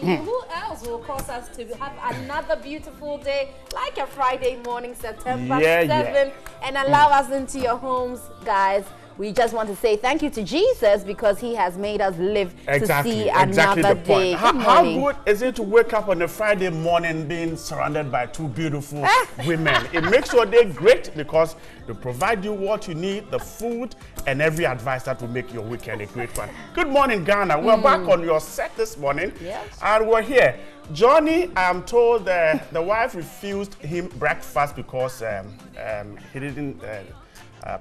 Who else will cause us to have another beautiful day, like a Friday morning, September 7th, and allow us into your homes, guys? We just want to say thank you to Jesus because he has made us live to see another day. How good is it to wake up on a Friday morning being surrounded by two beautiful women? It makes your day great because they provide you what you need, the food, and every advice that will make your weekend a great one. Good morning, Ghana. We're back on your set this morning, and we're here. Johnny, I'm told the wife refused him breakfast because he didn't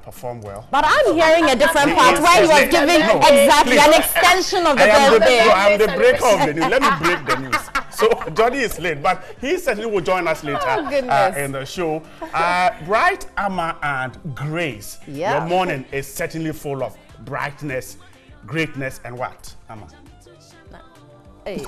perform well. But I'm hearing a different part where he was giving an extension of the birthday. I'm the breaker of the news. Let me break the news. So Johnny is late, but he certainly will join us later in the show. Bright, Amma, and Grace. Your morning is certainly full of brightness, greatness, and what, Amma? Hey. The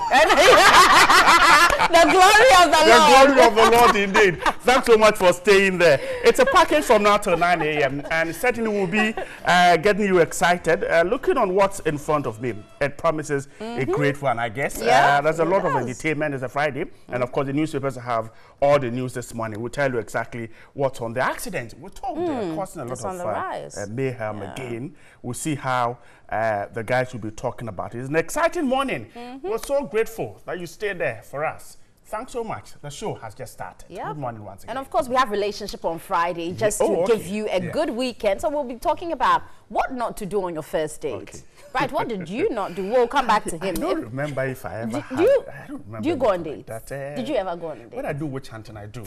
glory of the Lord. The glory of the Lord, indeed. Thanks so much for staying there. It's a package from now till 9 a.m. and certainly will be getting you excited. Looking on what's in front of me, it promises a great one, I guess. There's a lot of entertainment. It's a Friday, and of course the newspapers have all the news this morning. We'll tell you exactly what's on the accident. We're told they're causing a lot of mayhem again. We'll see how the guys will be talking about it. It's an exciting morning. We're so grateful that you stayed there for us. Thanks so much. The show has just started. Good morning once again. And of course, we have relationship on Friday just to give you a good weekend. So we'll be talking about what not to do on your first date. Right, what did you not do? We'll come back to him. I don't remember if I ever had. I don't remember. Do you go on dates? Did you ever go on a date? When I do witch hunting, I do.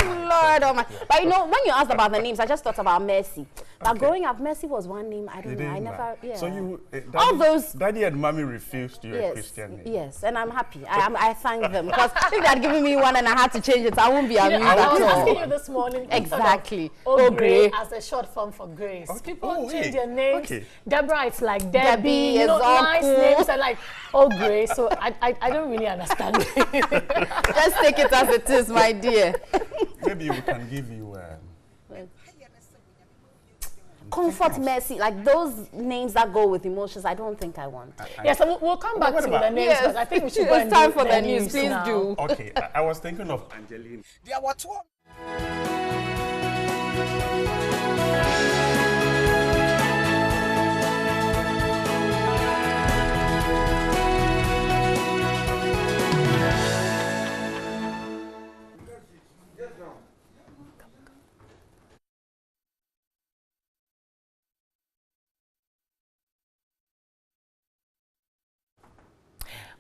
Lord, oh my. But you know, when you asked about the names, I just thought about Mercy. But growing up, Mercy was one name. I don't know. I never, So you, all those. Daddy and Mommy refused you a Christian name. Yes, and I'm happy. I thank them because if they had given me one and I had to change it, I won't be amused at all. I was asking you this morning. Exactly. Ogre as a short form for Grace. People change their names. Deborah, it's like Debbie. You know, nice names are like Ogre. So I don't really understand. Just take it as it is, my dear. Maybe we can give you. Comfort, Mercy, like those names that go with emotions, I don't think I want. Yes, so we'll come back to the names, but I think we should go and time for the news, please do. Okay, I was thinking of Angeline. There were two.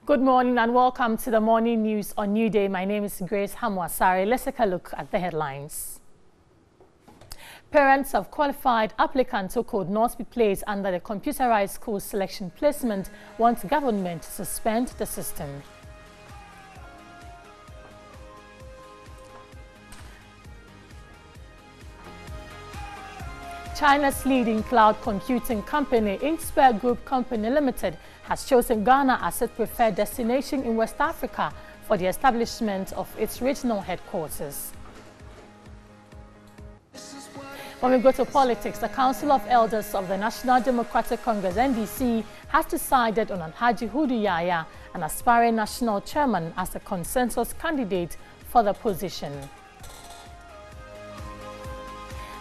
Good morning and welcome to the morning news on New Day. My name is Grace Hamwasari. Let's take a look at the headlines. Parents of qualified applicants who could not be placed under the computerized school selection placement want government to suspend the system. China's leading cloud computing company, Inspire Group Company Limited, has chosen Ghana as its preferred destination in West Africa for the establishment of its regional headquarters. When we go to politics, the Council of Elders of the National Democratic Congress, NDC, has decided on Alhaji Hudu Yaya, an aspiring national chairman, as the consensus candidate for the position.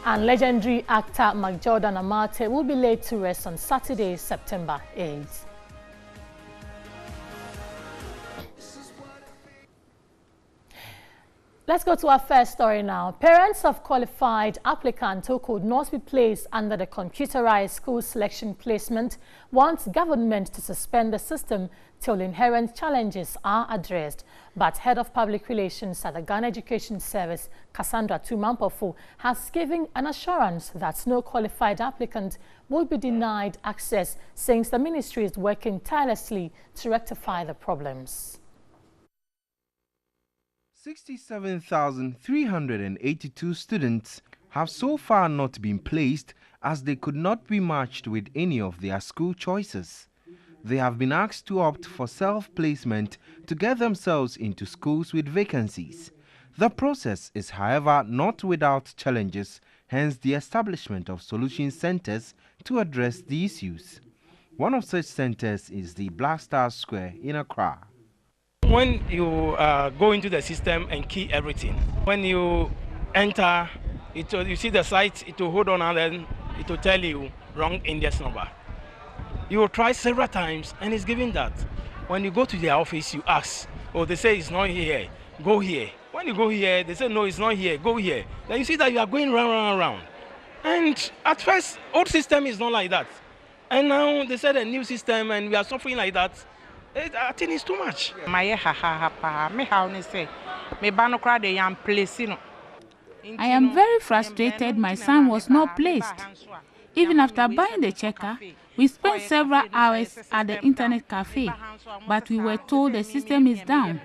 And legendary actor McJordan Amate will be laid to rest on Saturday, September 8th. Let's go to our first story now. Parents of qualified applicants who could not be placed under the computerized school selection placement want government to suspend the system till inherent challenges are addressed. But Head of Public Relations at the Ghana Education Service, Cassandra Tumampofu, has given an assurance that no qualified applicant will be denied access, since the ministry is working tirelessly to rectify the problems. 67,382 students have so far not been placed, as they could not be matched with any of their school choices. They have been asked to opt for self-placement to get themselves into schools with vacancies. The process is, however, not without challenges, hence the establishment of solution centers to address the issues. One of such centers is the Black Star Square in Accra. When you go into the system and key everything, when you enter, you see the site, it will hold on and then it will tell you wrong index number. You will try several times and it's giving that. When you go to their office, you ask, oh, they say it's not here, go here. When you go here, they say, no, it's not here, go here. Then you see that you are going round. And at first, old system is not like that. And now they said a new system and we are suffering like that. I think it's too much. I am very frustrated my son was not placed. Even after buying the checker, we spent several hours at the internet cafe, but we were told the system is down.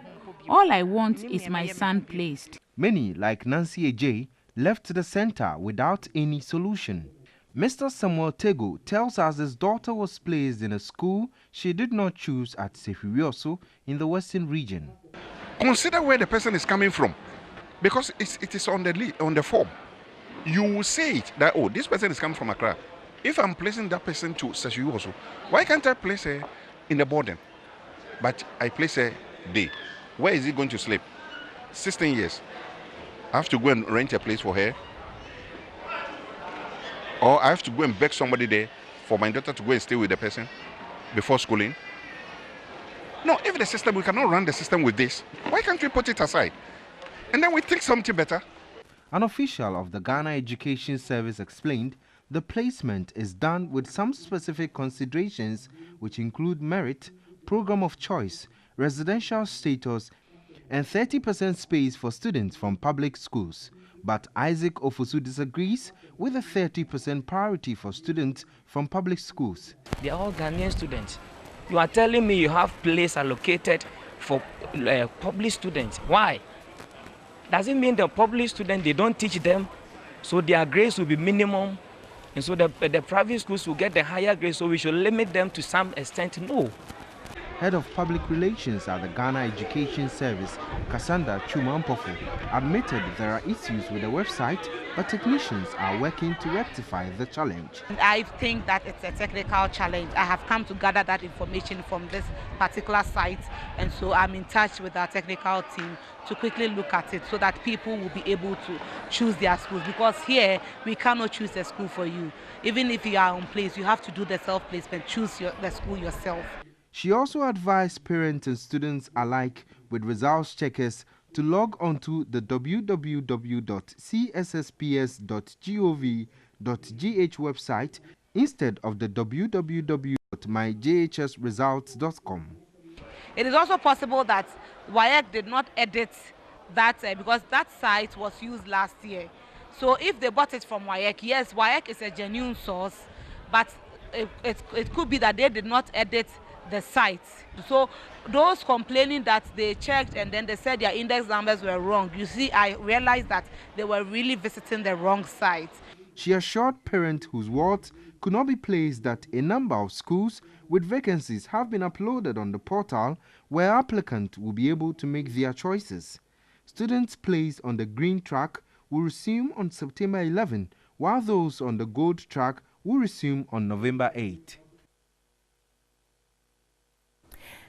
All I want is my son placed. Many, like Nancy Ajay, left the center without any solution. Mr. Samuel Tego tells us his daughter was placed in a school she did not choose at Sefirioso in the Western region. Consider where the person is coming from, because it is on the form. You will say it that, oh, this person is coming from Accra. If I'm placing that person to Sefirioso, why can't I place her in the boarding? But I place her day. Where is he going to sleep? 16 years. I have to go and rent a place for her. Or I have to go and beg somebody there for my daughter to go and stay with the person before schooling. No, if the system, we cannot run the system with this, why can't we put it aside? And then we think something better. An official of the Ghana Education Service explained the placement is done with some specific considerations which include merit, program of choice, residential status, and 30% space for students from public schools. But Isaac Ofosu disagrees with the 30% priority for students from public schools. They are all Ghanaian students. You are telling me you have place allocated for public students. Why? Does it mean the public students, they don't teach them, so their grades will be minimum, and so the private schools will get the higher grades, so we should limit them to some extent? No. Head of Public Relations at the Ghana Education Service, Cassandra Chumampofu, admitted there are issues with the website, but technicians are working to rectify the challenge. I think that it's a technical challenge. I have come to gather that information from this particular site, and so I'm in touch with our technical team to quickly look at it so that people will be able to choose their schools, because here we cannot choose a school for you. Even if you are on place, you have to do the self-placement, choose the school yourself. She also advised parents and students alike with results checkers to log onto the www.csSPS.gov.gh website instead of the www.myjhsresults.com. It is also possible that WAEC did not edit that because that site was used last year. So if they bought it from WAEC, yes, WAEC is a genuine source, but it could be that they did not edit the site. So those complaining that they checked and then they said their index numbers were wrong, you see, I realized that they were really visiting the wrong site. She assured parents whose wards could not be placed that a number of schools with vacancies have been uploaded on the portal where applicants will be able to make their choices. Students placed on the green track will resume on September 11, while those on the gold track will resume on November 8.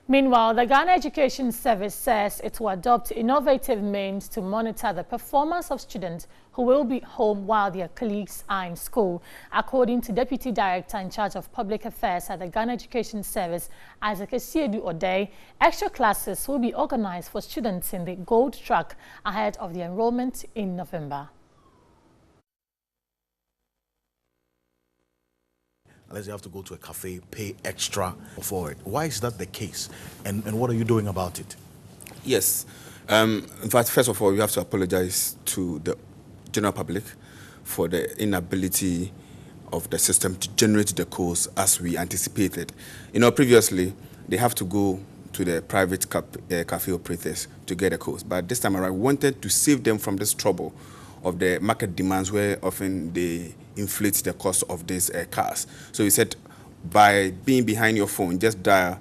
Meanwhile, the Ghana Education Service says it will adopt innovative means to monitor the performance of students who will be home while their colleagues are in school. According to Deputy Director in charge of Public Affairs at the Ghana Education Service, Isaac Esiedu Odei, extra classes will be organized for students in the gold track ahead of the enrollment in November. Unless you have to go to a cafe, pay extra for it. Why is that the case? And what are you doing about it? Yes. In fact, first of all, we have to apologize to the general public for the inability of the system to generate the codes as we anticipated. You know, previously, they have to go to the private cafe operators to get the codes. But this time around, we wanted to save them from this trouble of the market demands where often they inflate the cost of these cars. So we said, by being behind your phone, just dial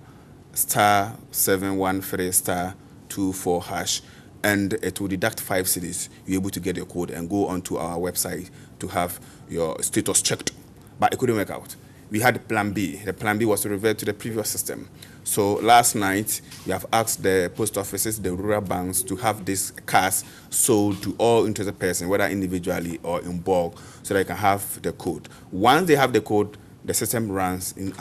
*713*24# and it will deduct 5 cedis. You're able to get your code and go onto our website to have your status checked. But it couldn't work out. we had Plan B. The Plan B was to revert to the previous system. So last night, we have asked the post offices, the rural banks, to have these cards sold to all interested persons, whether individually or in bulk, so they can have the code. Once they have the code, the system runs in,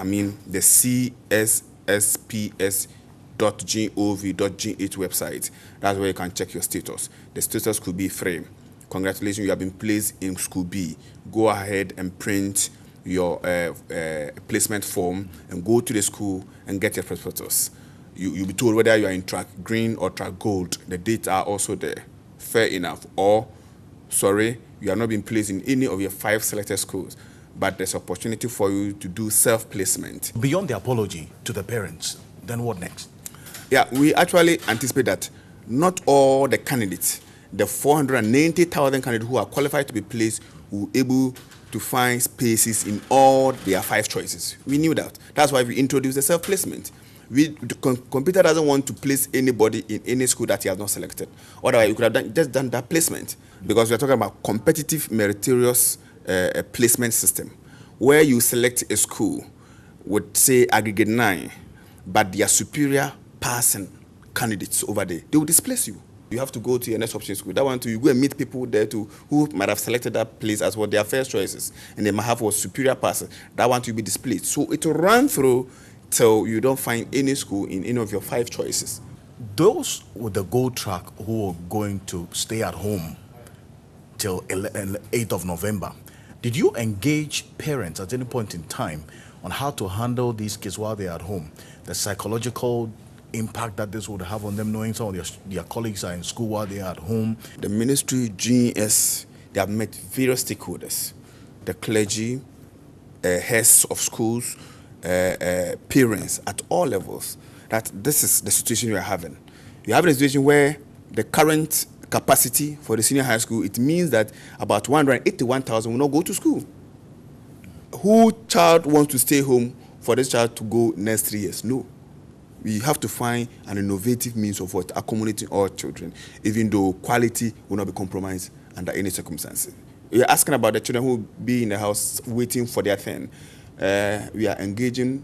the CSSPS.gov.gh website. That's where you can check your status. The status could be free. Congratulations, you have been placed in School B. Go ahead and print your placement form and go to the school and get your prospectus. You'll be told whether you are in track green or track gold. The dates are also there. Fair enough. Or, sorry, you are not being placed in any of your 5 selected schools, but there's opportunity for you to do self-placement. Beyond the apology to the parents, then what next? Yeah, we actually anticipate that not all the candidates, the 490,000 candidates who are qualified to be placed, will be able to find spaces in all their 5 choices. We knew that. That's why we introduced the self-placement. The computer doesn't want to place anybody in any school that he has not selected. Otherwise, you could have just done that placement, because we're talking about competitive, meritorious placement system, where you select a school with, say, aggregate 9, but their superior passing candidates over there, they will displace you. You have to go to your next option school. That one too, you go and meet people there too who might have selected that place as what their first choices, and they might have a superior person. That one to be displayed. So it will run through till you don't find any school in any of your 5 choices. Those with the gold track who are going to stay at home till 8th of November, did you engage parents at any point in time on how to handle these kids while they're at home? The psychological impact that this would have on them, knowing some of their colleagues are in school while they are at home. The ministry, GES, they have met various stakeholders, the clergy, heads of schools, parents at all levels, that this is the situation we are having. You have a situation where the current capacity for the senior high school, it means that about 181,000 will not go to school. Who child wants to stay home for this child to go next 3 years? No. We have to find an innovative means of what accommodating all children, even though quality will not be compromised under any circumstances. We are asking about the children who will be in the house waiting for their turn. We are engaging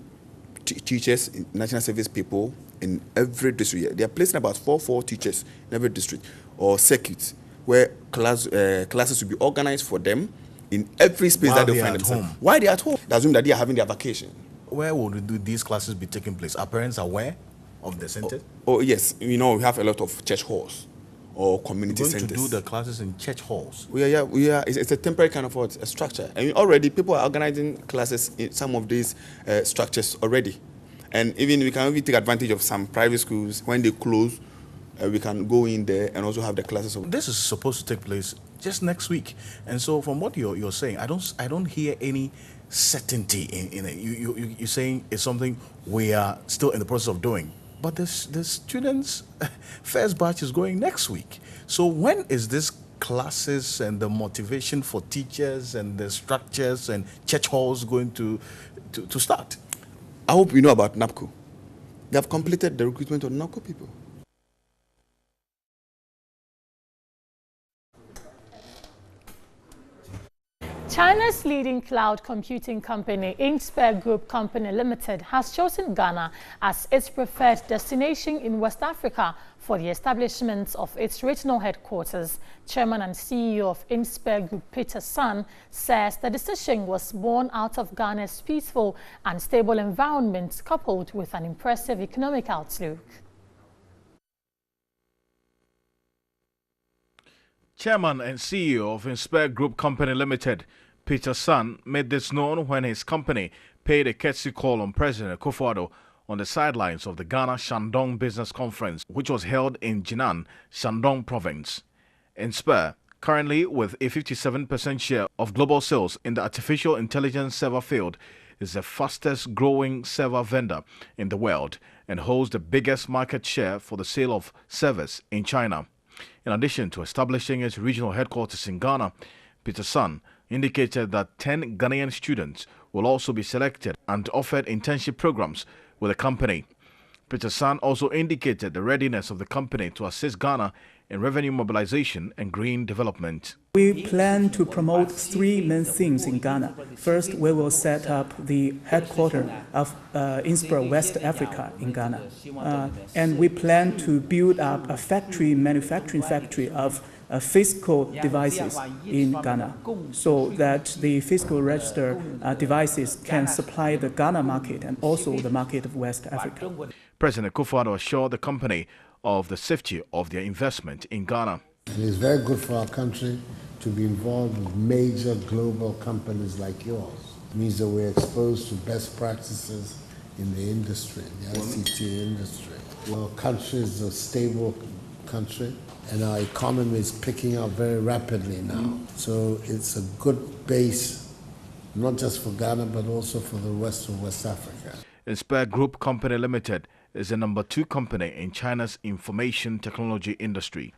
teachers, national service people in every district. They are placing about 4 teachers in every district or circuits where classes will be organized for them in every space that they find themselves. Why they are at home? They assume that they are having their vacation. Where would these classes be taking place? Are parents aware of the center? Oh yes, we have a lot of church halls or community centers. Going to do the classes in church halls? We are. It's a temporary kind of a structure. I mean, already people are organizing classes in some of these structures already. And even we can take advantage of some private schools. When they close, we can go in there and also have the classes. This is supposed to take place just next week. And so from what you're saying, I don't hear any certainty in it. You're saying it's something we are still in the process of doing. But the students' first batch is going next week. So when is this classes and the motivation for teachers and the structures and church halls going to start? I hope you know about NAPCO. They have completed the recruitment of NAPCO people. China's leading cloud computing company, Inspire Group Company Limited, has chosen Ghana as its preferred destination in West Africa for the establishment of its regional headquarters. Chairman and CEO of Inspire Group, Peter Sun, says the decision was born out of Ghana's peaceful and stable environment, coupled with an impressive economic outlook. Chairman and CEO of Inspire Group Company Limited, Peter Sun, made this known when his company paid a courtesy call on President Akufo-Addo on the sidelines of the Ghana Shandong Business Conference, which was held in Jinan, Shandong Province. Inspire, currently with a 57% share of global sales in the artificial intelligence server field, is the fastest growing server vendor in the world and holds the biggest market share for the sale of servers in China. In addition to establishing its regional headquarters in Ghana, Peter Sun indicated that 10 Ghanaian students will also be selected and offered internship programs with the company. Peter San also indicated the readiness of the company to assist Ghana in revenue mobilization and green development. We plan to promote three main things in Ghana. First, we will set up the headquarters of INSPIR West Africa in Ghana. And we plan to build up a manufacturing factory of fiscal devices in Ghana, so that the fiscal register devices can supply the Ghana market and also the market of West Africa. President Akufo-Addo assured the company of the safety of their investment in Ghana. It is very good for our country to be involved with major global companies like yours. It means that we're exposed to best practices in the industry, the ICT industry. Our country is a stable country, and our economy is picking up very rapidly now. So it's a good base, not just for Ghana, but also for the rest of West Africa. INSPIR Group Company Limited is the number 2 company in China's information technology industry.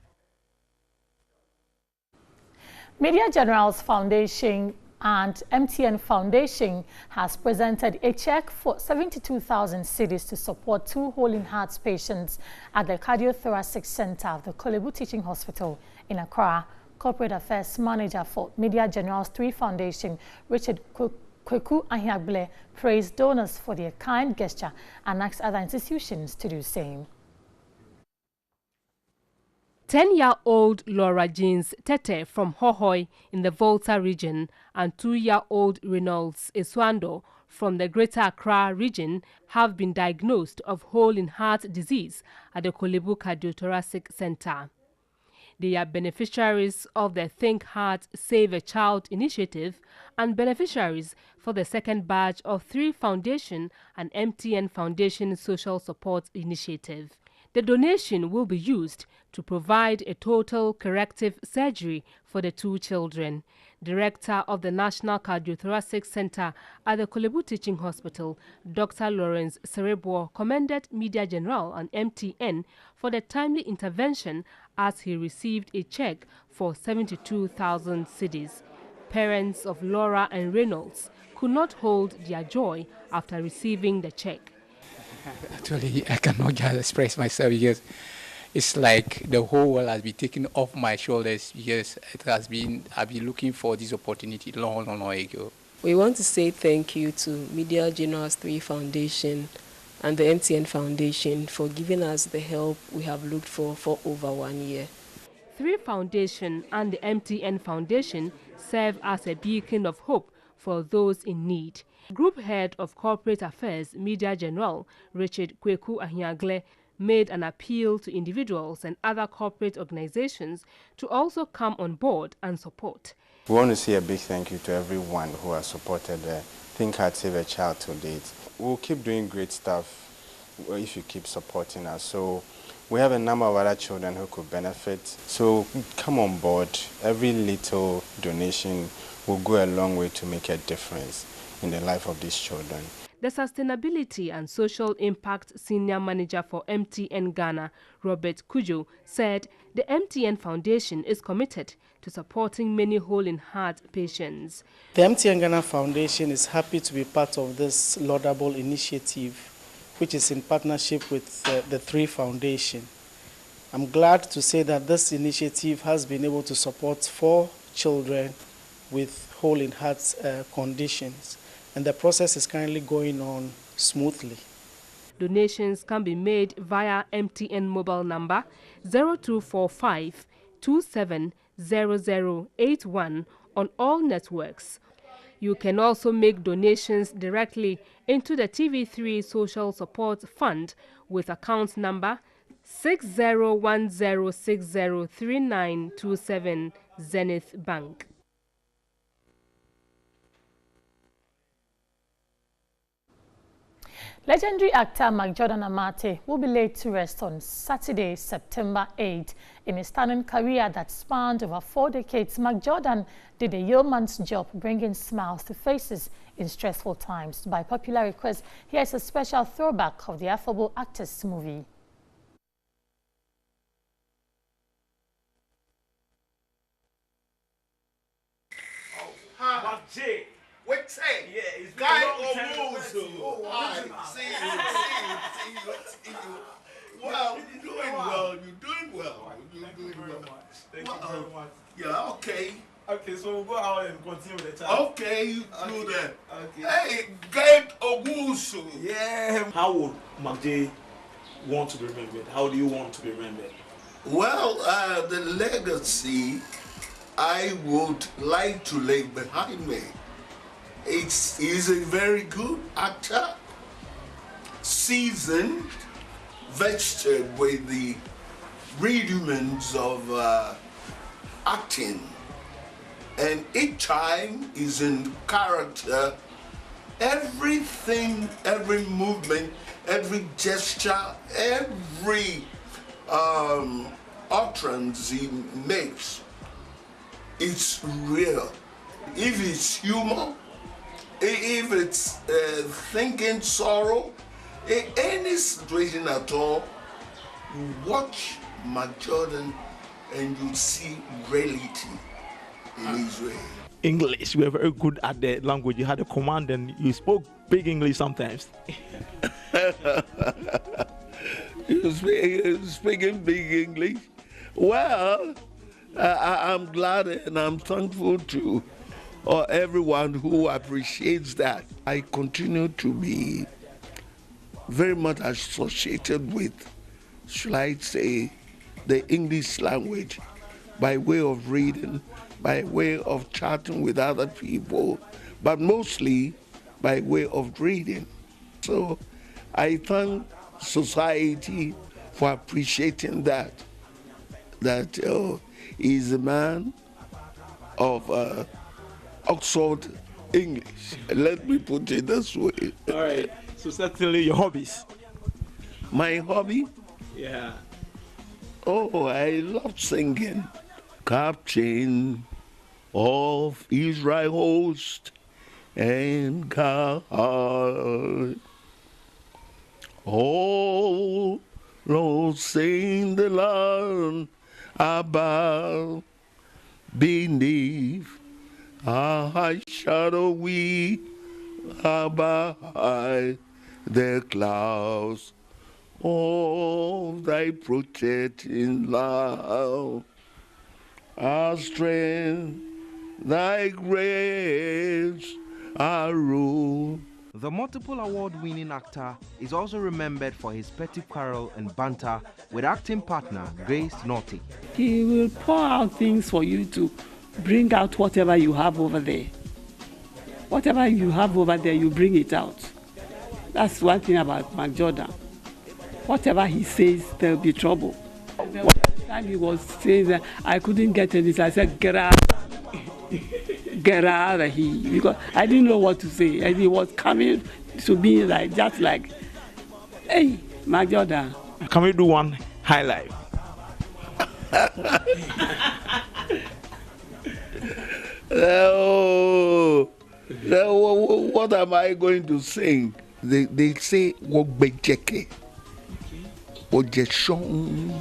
Media Generals Foundation and MTN Foundation has presented a check for 72,000 cedis to support 2 Holy Hearts patients at the Cardiothoracic Center of the Kolebu Teaching Hospital in Accra. Corporate Affairs Manager for Media Generals 3 Foundation, Richard Kweku Ahiagbele, praised donors for their kind gesture and asked other institutions to do the same. 10-year-old Laura Jeans Tete from Hohoi in the Volta region and 2-year-old Reynolds Eswando from the Greater Accra region have been diagnosed of hole in heart disease at the Kolebu Cardiothoracic Center. They are beneficiaries of the Think Heart Save a Child initiative and beneficiaries for the second batch of 3 Foundation and MTN Foundation Social Support Initiative. The donation will be used to provide a total corrective surgery for the 2 children. Director of the National Cardiothoracic Center at the Kolebu Teaching Hospital, Dr. Lawrence Serebo, commended Media General and MTN for the timely intervention as he received a check for 72,000 cedis. Parents of Laura and Reynolds could not hold their joy after receiving the check. Actually, I cannot just express myself because it's like the whole world has been taken off my shoulders because I've been looking for this opportunity long ago. We want to say thank you to Media Generals 3 Foundation and the MTN Foundation for giving us the help we have looked for over 1 year. 3 Foundation and the MTN Foundation serve as a beacon of hope for those in need. Group Head of Corporate Affairs, Media General, Richard Kweku Ahiagbele, made an appeal to individuals and other corporate organizations to also come on board and support. We want to say a big thank you to everyone who has supported the Think Heart Save a Child to date. We'll keep doing great stuff if you keep supporting us. So we have a number of other children who could benefit. So come on board. Every little donation will go a long way to make a difference in the life of these children. The Sustainability and Social Impact Senior Manager for MTN Ghana, Robert Kujo, said the MTN Foundation is committed to supporting many hole in heart patients. The MTN Ghana Foundation is happy to be part of this laudable initiative, which is in partnership with the 3 Foundation. I'm glad to say that this initiative has been able to support 4 children with hole in heart conditions, and the process is currently going on smoothly. Donations can be made via MTN mobile number 0245 270081 on all networks. You can also make donations directly into the TV3 Social Support Fund with account number 6010603927 Zenith Bank. Legendary actor McJordan Amate will be laid to rest on Saturday, September 8. In a stunning career that spanned over 4 decades, McJordan did a yeoman's job bringing smiles to faces in stressful times. By popular request, here's a special throwback of the affable actor's movie. But Jay, Wait, say. Yeah, it's guy or moves. See you. Well, you're doing well. You're doing well. Thank you very much. Yeah, okay. Okay, so we'll go out and continue with the chat. Okay, you do that. Okay. Hey, get Ogusu. Yeah. How would Magde want to be remembered? How do you want to be remembered? Well, the legacy I would like to lay behind me. He's a very good actor, seasoned, vested with the rudiments of acting. And each time he's in character, everything, every movement, every gesture, every utterance he makes, it's real. If it's humor, if it's thinking sorrow, in any situation at all, you watch Mark Jordan and you see reality in his way. English, you were very good at the language. You had a command and you spoke big English sometimes. You speaking big English? Well, I'm glad and I'm thankful to everyone who appreciates that. I continue to be very much associated with, should I say, the English language by way of reading, by way of chatting with other people, but mostly by way of reading. So I thank society for appreciating that he's a man of Oxford English. Let me put it this way. All right. So certainly your hobbies. My hobby? Yeah. Oh, I love singing. Captain of Israel host and God. Oh, Lord, sing the land above, beneath a high shadow we abide the clouds of thy protecting love, our strength, thy grace, our rule. The multiple award-winning actor is also remembered for his petty quarrel and banter with acting partner Grace Naughty. He will pour out things for you to bring out whatever you have over there. Whatever you have over there, you bring it out. That's one thing about Mark Jordan. Whatever he says, there'll be trouble. One time he was saying that I couldn't get anything, I said, get out of here, because I didn't know what to say. And he was coming to me like, just like, hey, Mark Jordan. Can we do one highlight? Oh, what am I going to sing? They say Wogbejeke. Ojeshon.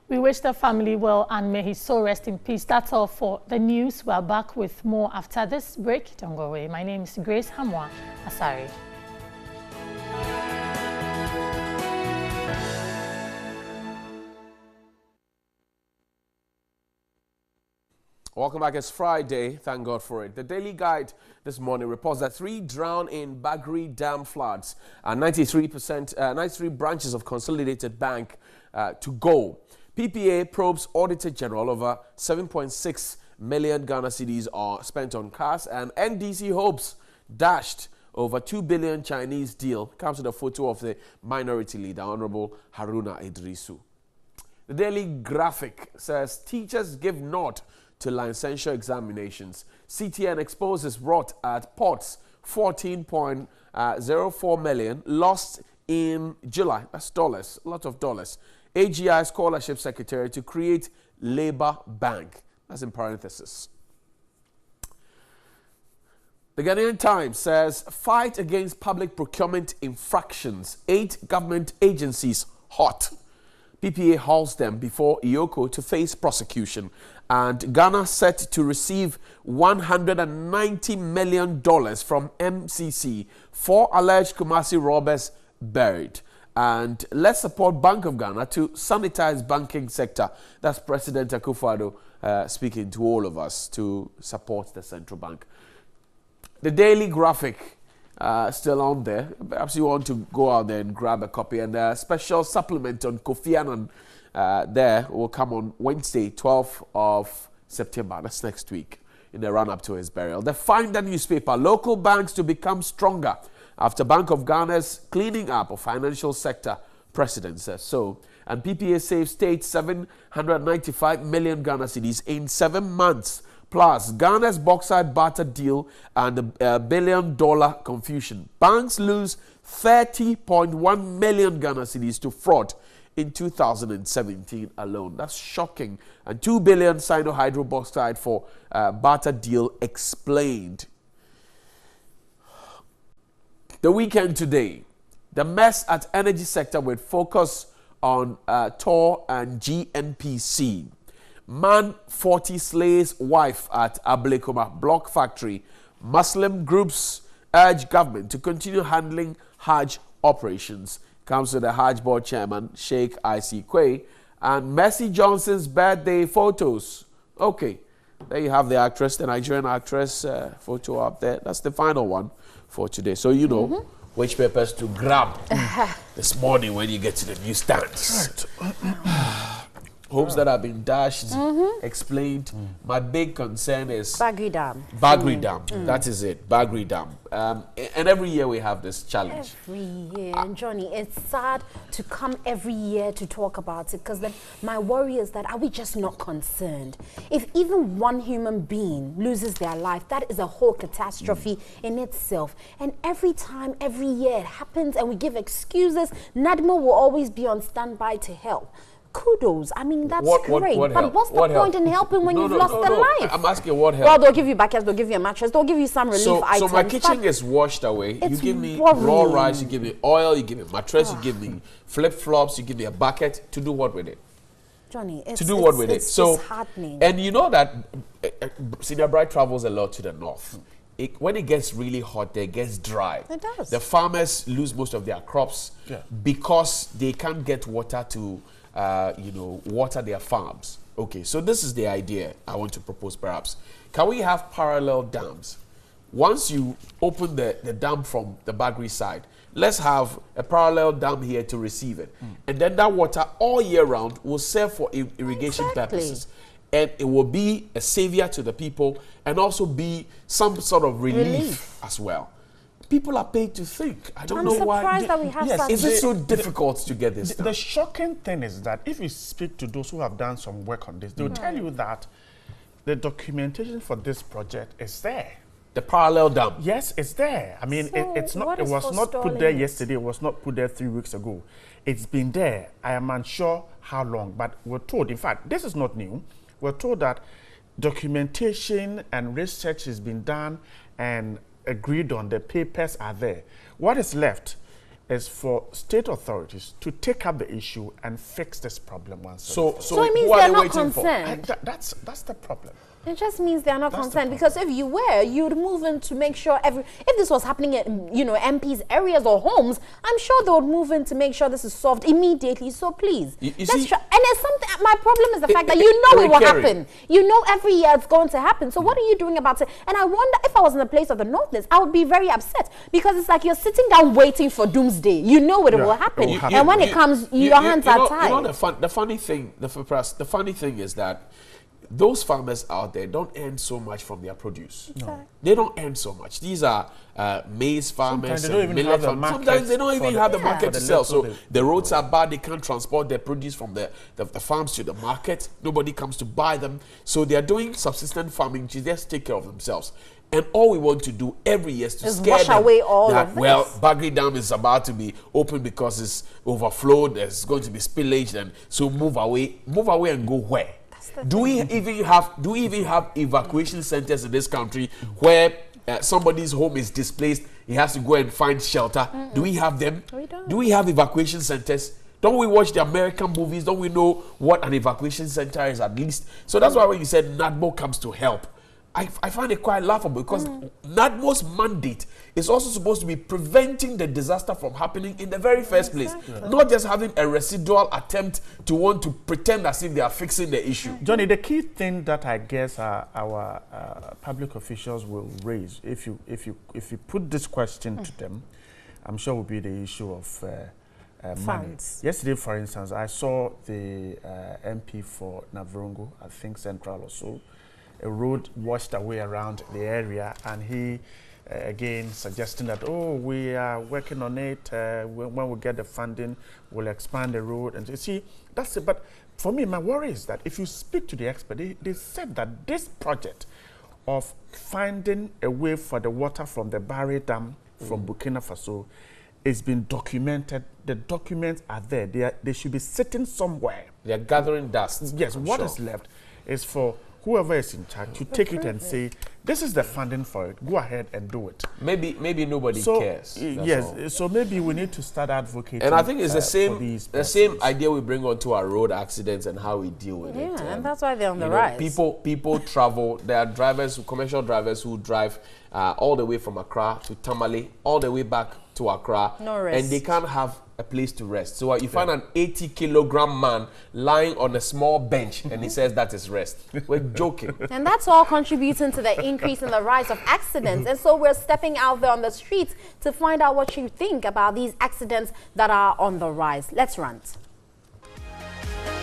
We wish the family well and may his soul rest in peace. That's all for the news. We're back with more after this break. Don't go away. My name is Grace Hamwa Asari. Welcome back. It's Friday. Thank God for it. The Daily Guide this morning reports that 3 drown in Bagri Dam floods and 93 branches of Consolidated Bank to go. PPA probes Auditor General over 7.6 million Ghana cedis are spent on cars, and NDC hopes dashed over 2 billion Chinese deal. Comes with a photo of the minority leader, Honorable Haruna Idrisu. The Daily Graphic says teachers give nod to licensure examinations. CTN exposes rot at ports, 14.04 million lost in July. That's dollars, a lot of dollars. AGI Scholarship Secretary to create Labour Bank. That's in parenthesis. The Ghanaian Times says, fight against public procurement infractions. 8 government agencies hot. PPA hauls them before Iyoko to face prosecution. And Ghana set to receive $190 million from MCC. 4 alleged Kumasi robbers buried. And let's support Bank of Ghana to sanitize banking sector. That's President Akufo-Addo speaking to all of us to support the central bank. The Daily Graphic still on there. Perhaps you want to go out there and grab a copy. And a special supplement on Kofi Annan there will come on Wednesday, 12th of September. That's next week in the run-up to his burial. The Finder newspaper, local banks to become stronger after Bank of Ghana's cleaning up of financial sector precedent says so. And PPA saves state 795 million Ghana cedis in 7 months. Plus, Ghana's bauxite barter deal and the $1 billion confusion. Banks lose 30.1 million Ghana cedis to fraud in 2017 alone. That's shocking. And 2 billion Sino-Hydro bauxite for barter deal explained. The weekend today, the mess at energy sector with focus on TOR and GNPC. Man 40 slays wife at Ablekuma Block Factory. Muslim groups urge government to continue handling Hajj operations. Comes to the Hajj board chairman, Sheikh I.C. Quay. And Mercy Johnson's birthday photos. Okay, there you have the actress, the Nigerian actress photo up there. That's the final one for today. So you know which papers to grab this morning when you get to the newsstands. Homes that have been dashed, explained. My big concern is Bagri Dam. Bagri Dam. That is it, Bagri Dam. And every year we have this challenge. Every year, and Johnny, it's sad to come every year to talk about it, because then my worry is that are we just not concerned? If even one human being loses their life, that is a whole catastrophe in itself. And every time, every year it happens and we give excuses, NADMO will always be on standby to help. Kudos. I mean, that's great. But what's the point in helping when you've lost a life? I'm asking what help. Well, they'll give you buckets, they'll give you a mattress, they'll give you some relief items. So my kitchen is washed away. You give me raw rice, you give me oil, you give me a mattress, you give me flip-flops, you give me a bucket. To do what with it? Johnny, to do what with it? So, it's heartening. And you know that Senior Bride travels a lot to the north. When it gets really hot, it gets dry. It does. The farmers lose most of their crops because they can't get water to water their farms. Okay, so this is the idea I want to propose perhaps. Can we have parallel dams? Once you open the dam from the Bagri side, let's have a parallel dam here to receive it. And then that water all year round will serve for irrigation purposes. And it will be a savior to the people and also be some sort of relief as well. People are paid to think. I don't know why. I'm surprised that we have such. Is it so difficult to get this done? The shocking thing is that if you speak to those who have done some work on this, they'll tell you that the documentation for this project is there. The parallel dam? Yes, it's there. I mean, so it's not. It was not put there yesterday. It was not put there 3 weeks ago. It's been there. I am unsure how long, but we're told. In fact, this is not new. We're told that documentation and research has been done and agreed on. The papers are there. What is left is for state authorities to take up the issue and fix this problem once. So it means they're not concerned. That's the problem. It just means they are not concerned, because if you were, you'd move in to make sure if this was happening in MPs' areas or homes, I'm sure they would move in to make sure this is solved immediately. So please, you let's see, try. And it's something. My problem is the fact that you know it will happen. You know every year it's going to happen. So what are you doing about it? And I wonder if I was in the place of the Northerners, I would be very upset, because it's like you're sitting down waiting for doomsday. You know it will happen, and when it comes, your hands are tied. You know the funny thing. The funny thing is that those farmers out there don't earn so much from their produce. No. They don't earn so much. These are maize farmers, millet farmers. Sometimes they don't even have the market to sell. So the roads are bad. They can't transport their produce from the farms to the market. Nobody comes to buy them. So they are doing subsistence farming to just take care of themselves. And all we want to do every year is to scare them away all that, of this. well, Bagri Dam is about to be open because it's overflowed. There's going to be spillage, and so move away and go where? Do we even have evacuation centers in this country where somebody's home is displaced, he has to go and find shelter. Do we have them? We don't. Do we have evacuation centers? Don't we watch the American movies? Don't we know what an evacuation center is at least? So that's why when you said NADMO comes to help, I find it quite laughable because NADMO's mandate is also supposed to be preventing the disaster from happening in the very first place. Not just having a residual attempt to want to pretend as if they are fixing the issue. Johnny, the key thing that I guess our public officials will raise, if you put this question to them, I'm sure will be the issue of money. Yesterday, for instance, I saw the MP for Navrongo, I think Central or so. A road washed away around the area, and he again suggesting that, oh, we are working on it. When we get the funding, we'll expand the road. And you see, that's it. But for me, my worry is that if you speak to the expert, they said that this project of finding a way for the water from the Barry Dam from Burkina Faso is been documented. The documents are there. They should be sitting somewhere. They are gathering dust. Yes, what is left is for whoever is in charge to take it and say, this is the funding for it. Go ahead and do it. Maybe nobody cares. Yes, so maybe we need to start advocating. And I think it's the same idea we bring onto our road accidents and how we deal with it. Yeah, and that's why they're on the rise. People travel. There are drivers, commercial drivers who drive all the way from Accra to Tamale, all the way back to Accra. No rest. And they can't have a place to rest. So you find an 80-kilogram man lying on a small bench and he says that is rest. We're joking. And that's all contributing to the increase in the rise of accidents. And so we're stepping out there on the streets to find out what you think about these accidents that are on the rise. Let's rant.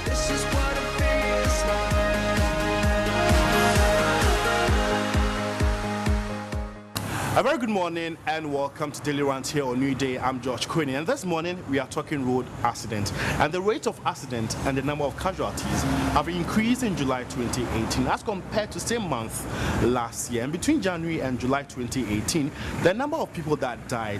This is what it feels like. A very good morning and welcome to Daily Rant here on Newday. I'm George Quinny, and this morning we are talking road accidents. And the rate of accident and the number of casualties have increased in July 2018 as compared to the same month last year. And between January and July 2018, the number of people that died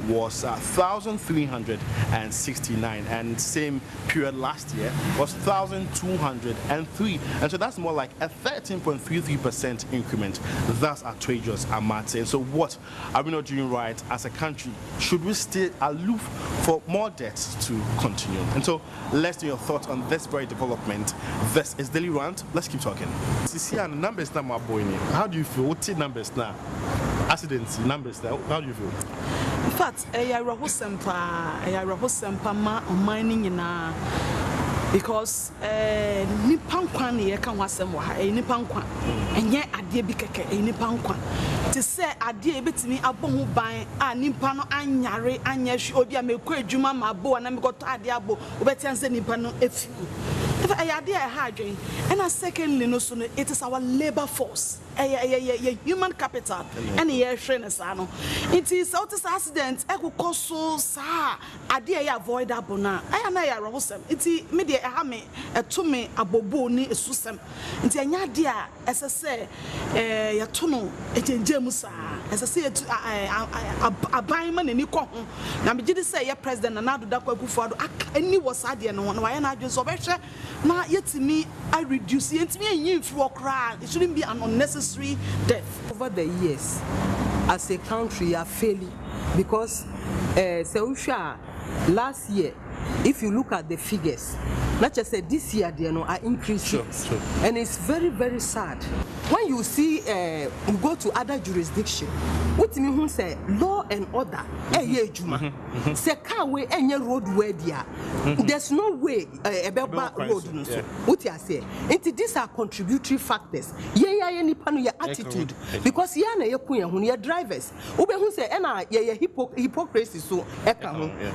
was 1,369, and same period last year was 1,203. And so that's more like a 13.33% increment. That's outrageous, I might say. So what are we not doing right as a country? Should we stay aloof for more deaths to continue? And so let's know your thoughts on this very development. This is Daily Rant. Let's keep talking. The numbers now, my boy. How do you feel? What's the numbers now? Accidents, numbers now. How do you feel? In fact, I mining in because nipankwa ne yeka wasem wa ha nipankwa enye ade bi keke nipankwa te se ade ebetimi abon ho ban a nipa no anyare anyahwe obi a mekọ adwuma ma abo na mekoto ade abo obetianse nipa no efi if ade a ha adwen and secondly no so it is our labor force human capital and ye hwe ne sa no it is accident ekoko so sa ade a avoidable na aya na ya rohosem it me ha me eto me abobo ni esusem nti anya de a esese ya to no ejenjemu sa esese aban ma nani ko ho na me gidi say ya president na nado da kwakufu ado ani was ade no na waya na adwen so behwe na yetimi I reduce yetimi enyi mfro kra. It shouldn't be an unnecessary death. Over the years as a country are failing because last year, if you look at the figures, not just say this year they are increasing, and it's very, very sad. When you see you go to other jurisdictions, what me who say law and order, say car way any road where there, there's no way about road. What you say? These are contributory factors. Any pano your attitude because your drivers. Ube who say hypocrisy so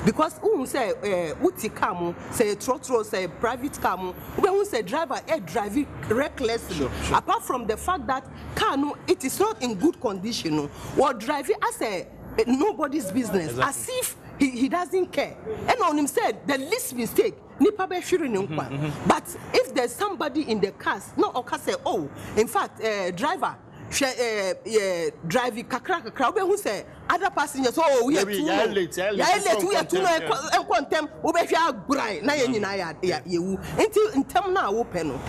because who say uti kamu say trotro say private car when we say driver driving recklessly apart from the fact that car no it is not in good condition or driving as a nobody's business as if he doesn't care and on him said the least mistake but if there's somebody in the cars no or say oh in fact driver driving kakra who say other passengers, oh, we are too late. We are too late. And quantum, Obefia Bright, Nayan, you until in Tamna open.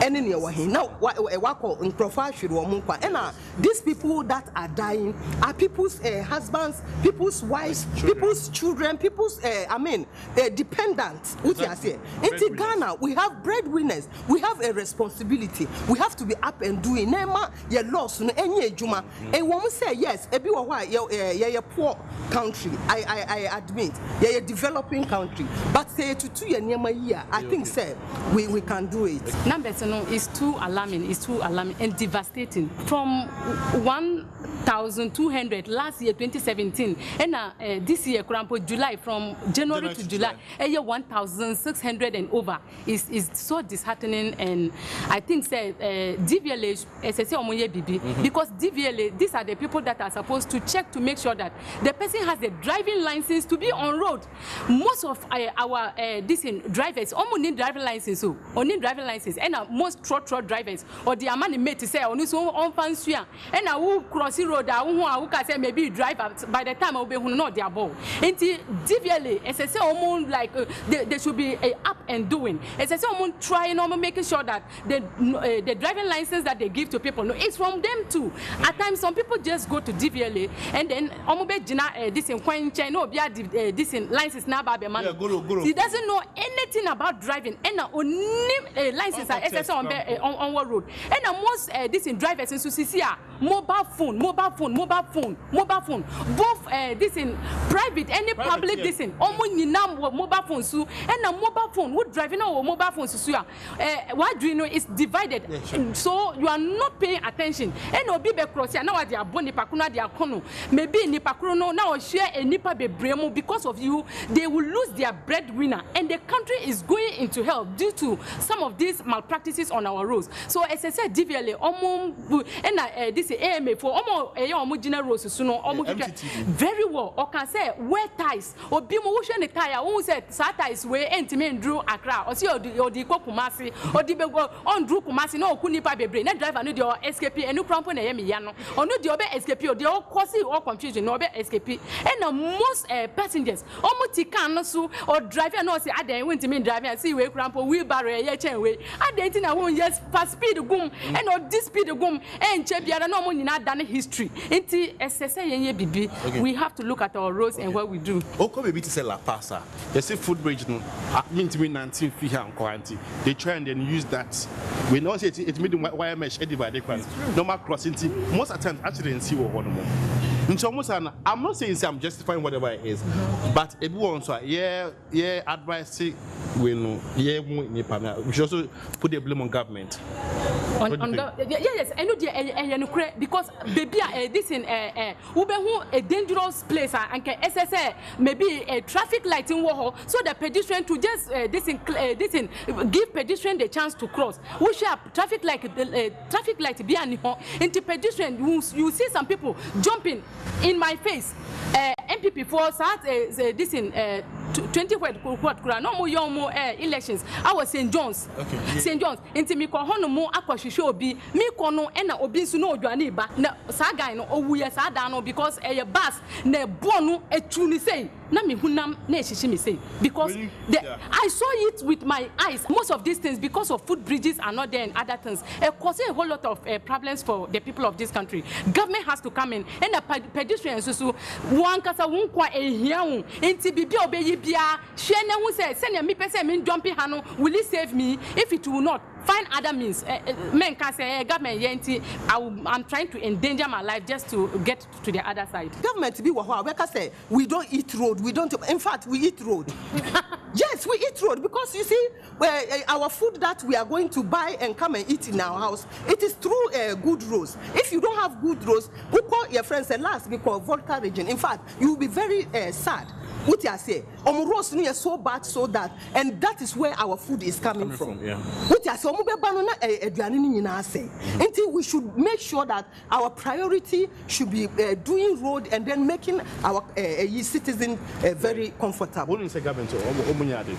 And in your way now, what a wako in professional Mumpa. And these people that are dying are people's husbands, people's wives, people's children, people's, dependents. What you say? In Ghana, we have breadwinners. We have a responsibility. We have to be up and doing. Nema, your loss, any Juma. A woman say yes, a you're a poor country. I admit, you're a developing country. But say to 2 years, I think, say we can do it. Numbers, is too alarming. It's too alarming and devastating. From 1,200 last year, 2017, and this year, July, from January to July, 1,600 and over is so disheartening. And I think say DVLA, because DVLA, these are the people that are supposed to check to make sure that the person has the driving license to be on road. Most of our drivers almost need driving license, so only driving license, and most truck drivers or the money made to say on this on fancy and I will cross the road. Who can say maybe drive by the time I will be not their ball. Into DVLA, as I say, almost like they should be up and doing. As I say, almost trying making sure that the driving license that they give to people, no, it's from them too. At times, some people just go to DVLA and then this in this in license now by man. He doesn't know anything about driving and only license on what road. And most this in drivers in Susisia, mobile phone. Both this in private, any public this in mobile phone so and a mobile phone would driving or mobile phone so what do you know is divided. So you are not paying attention. And no be cross now they are boni pakuna they are kono. Maybe nipakrono now share a nipa be bremo because of you, they will lose their breadwinner and the country is going into hell due to some of these malpractices on our roads. So as I said, DVLA and this AMA for almost general very well. Or can say wear ties or be motion the tire. Who said Sata is where Entimen drew Accra or see or the Kumasi or the Bego on Drew Kumasi no Kunipa be brain driver no your escape and no problem yano or no the other escape or the all causing or confusion no escape and most passengers almost Tikanosu or driver no say I didn't want to mean driving and see where crampo wheelbarrow way. I didn't I won't just fast speed boom and or this speed boom and Chebiara no money not done history. We have to look at our roads and what we do. Okay, maybe to say La Pasa. They say food bridge no. Mean to be 19 feet and quarantine. They try and then use that. We know it made wire mesh by the normal crossing. Most of the time, actually, in see one more. I'm not saying I'm justifying whatever it is, but everyone so advice we know we should also put the blame on government. Yes, I know because baby this in a dangerous place and can SSA maybe a traffic light in Warhol so the pedestrian to just give pedestrian the chance to cross. We shall traffic light be into pedestrian. You see some people jumping in my face. MPP for this in 20 no more young more elections. I was St. John's. Okay. St. John's. Into me call more aqua show be me kono and obi suno Joaniba. Na saga no o we sadano because a bus ne bonu a tuni say. Na me hunam ne shishimi say. Because I saw it with my eyes. Most of these things because of food bridges are not there and other things. Causing a whole lot of problems for the people of this country. Government has to come in and the pedestrians so one kasa won kwa ehia enti bibi obey bia hwe na hu say send me person me jumping hano will it save me? If it will not, find other means. Men can say government yenti I'm trying to endanger my life just to get to the other side. Government be what we can say we don't eat road, we don't, in fact we eat road. Yes, we eat road because you see our food that we are going to buy and come and eat in our house, it is through good roads. If you don't have good roads, who call your friends and last because Volta region, in fact you will be very sad. What you say? Roads near so bad so that, and that is where our food is coming from. What you say? Until we should make sure that our priority should be doing road and then making our citizens very comfortable. When you say government,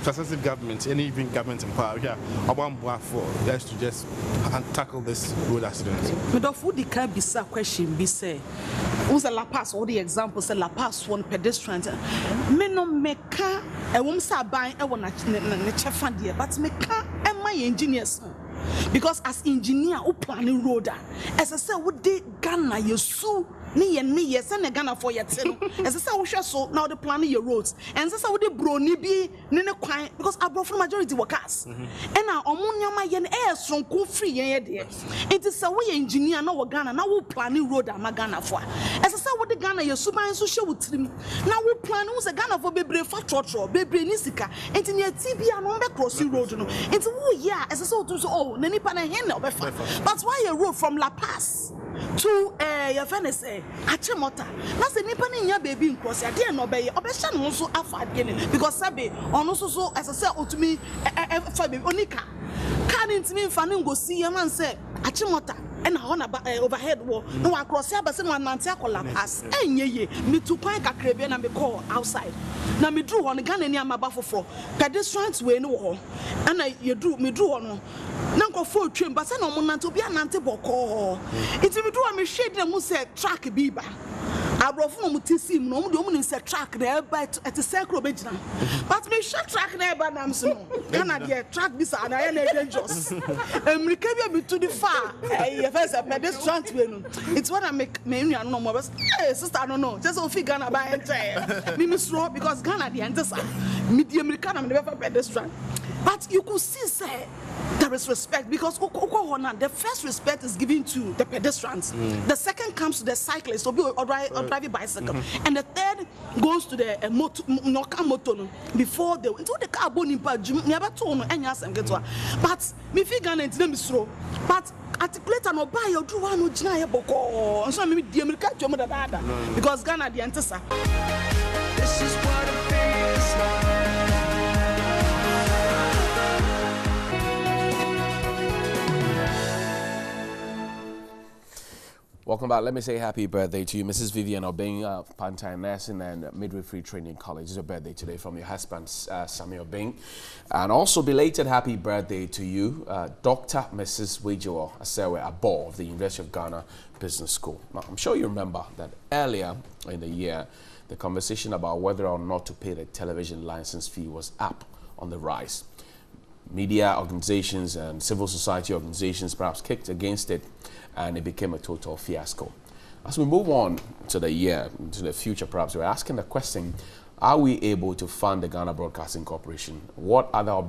successive government, any even government in power, for us to just tackle this road accident. But the food can be a question. Be say who's a La Paz, all the examples, a La Paz one pedestrian. Me no meka, a woman sa buying a one chefandia, but meka and my engineers. Because as engineer who planning road, as I said, would they Ghana you sue me and me, yes, and a Ghana for your tail. As I said, we shall so now the planning your roads. And that's how they brony be nene quiet because I brought from majority workers. And now ammonia my yen air strong cool free. It is a way engineer now Ghana now we planning road I'm a Ghana for. As I said, what the Ghana your super and social with him. Now we plan who's a Ghana for baby for trotro, baby nisika, and in your TV and on the crossing road. It's oh yeah, as I saw to oh. But why a road from La Paz to your friend say Achimota? That's a nipa in your baby in cross. I didn't obey. Obeshan also afford getting because Sabe on also so as I said to me, Onika can't mean fanning go see a man say Achimota. And I want overhead wall. No one cross here, but someone Nantiaco La Paz. And ye, me to pine a Caribbean and be called outside. Now me drew on the gun and near my buffalo for pedestrians way no and you drew me drew on Nanko full trim, but I know not to be an antiboko. It's me drew a shade and who said track biba. I brought from Mutissim, no woman said track there, but at the circle bedroom. But me shut track there, but I'm so. Can I get track this and I am dangerous. And we came me to the far. First, a pedestrian. It's what I make me no more. Hey, sister, I don't know. Just so figure Ghana by entire. Me miss wrong because Ghana the answer. Medium American, I'm never pedestrian. But you could see, say, there is respect because the first respect is given to the pedestrians. The second comes to the cyclists or driving bicycle, and the third goes to the motor before they into the car boning never told and yes and get to. But me figure and them is slow. But articulate and buy your do one no boko. And so maybe the American because Ghana the answer. This is what it feels like. Welcome back. Let me say happy birthday to you, Mrs. Vivian Obeng of Pantine Nursing and Midwifery Training College. It's your birthday today from your husband, Samuel Obeng. And also belated happy birthday to you, Dr. Mrs. Wejowo Asewe Abo of the University of Ghana Business School. Now, I'm sure you remember that earlier in the year, the conversation about whether or not to pay the television license fee was up on the rise. Media organizations and civil society organizations perhaps kicked against it, and it became a total fiasco. As we move on to the year, to the future, perhaps we're asking the question: are we able to fund the Ghana Broadcasting Corporation? What other,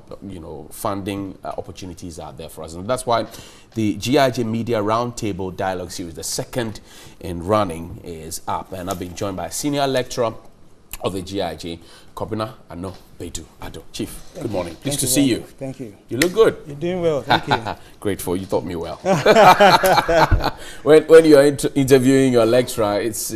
funding opportunities are there for us? And that's why the GIJ Media Roundtable Dialogue Series, the second in running, is up, and I've been joined by a senior lecturer of the GIJ, Kobina Ano Bedu Ado. Chief, good morning. Pleased to see you. Thank you. You look good. You're doing well. Thank you. Grateful. You taught me well. when you are interviewing your lecturer, it's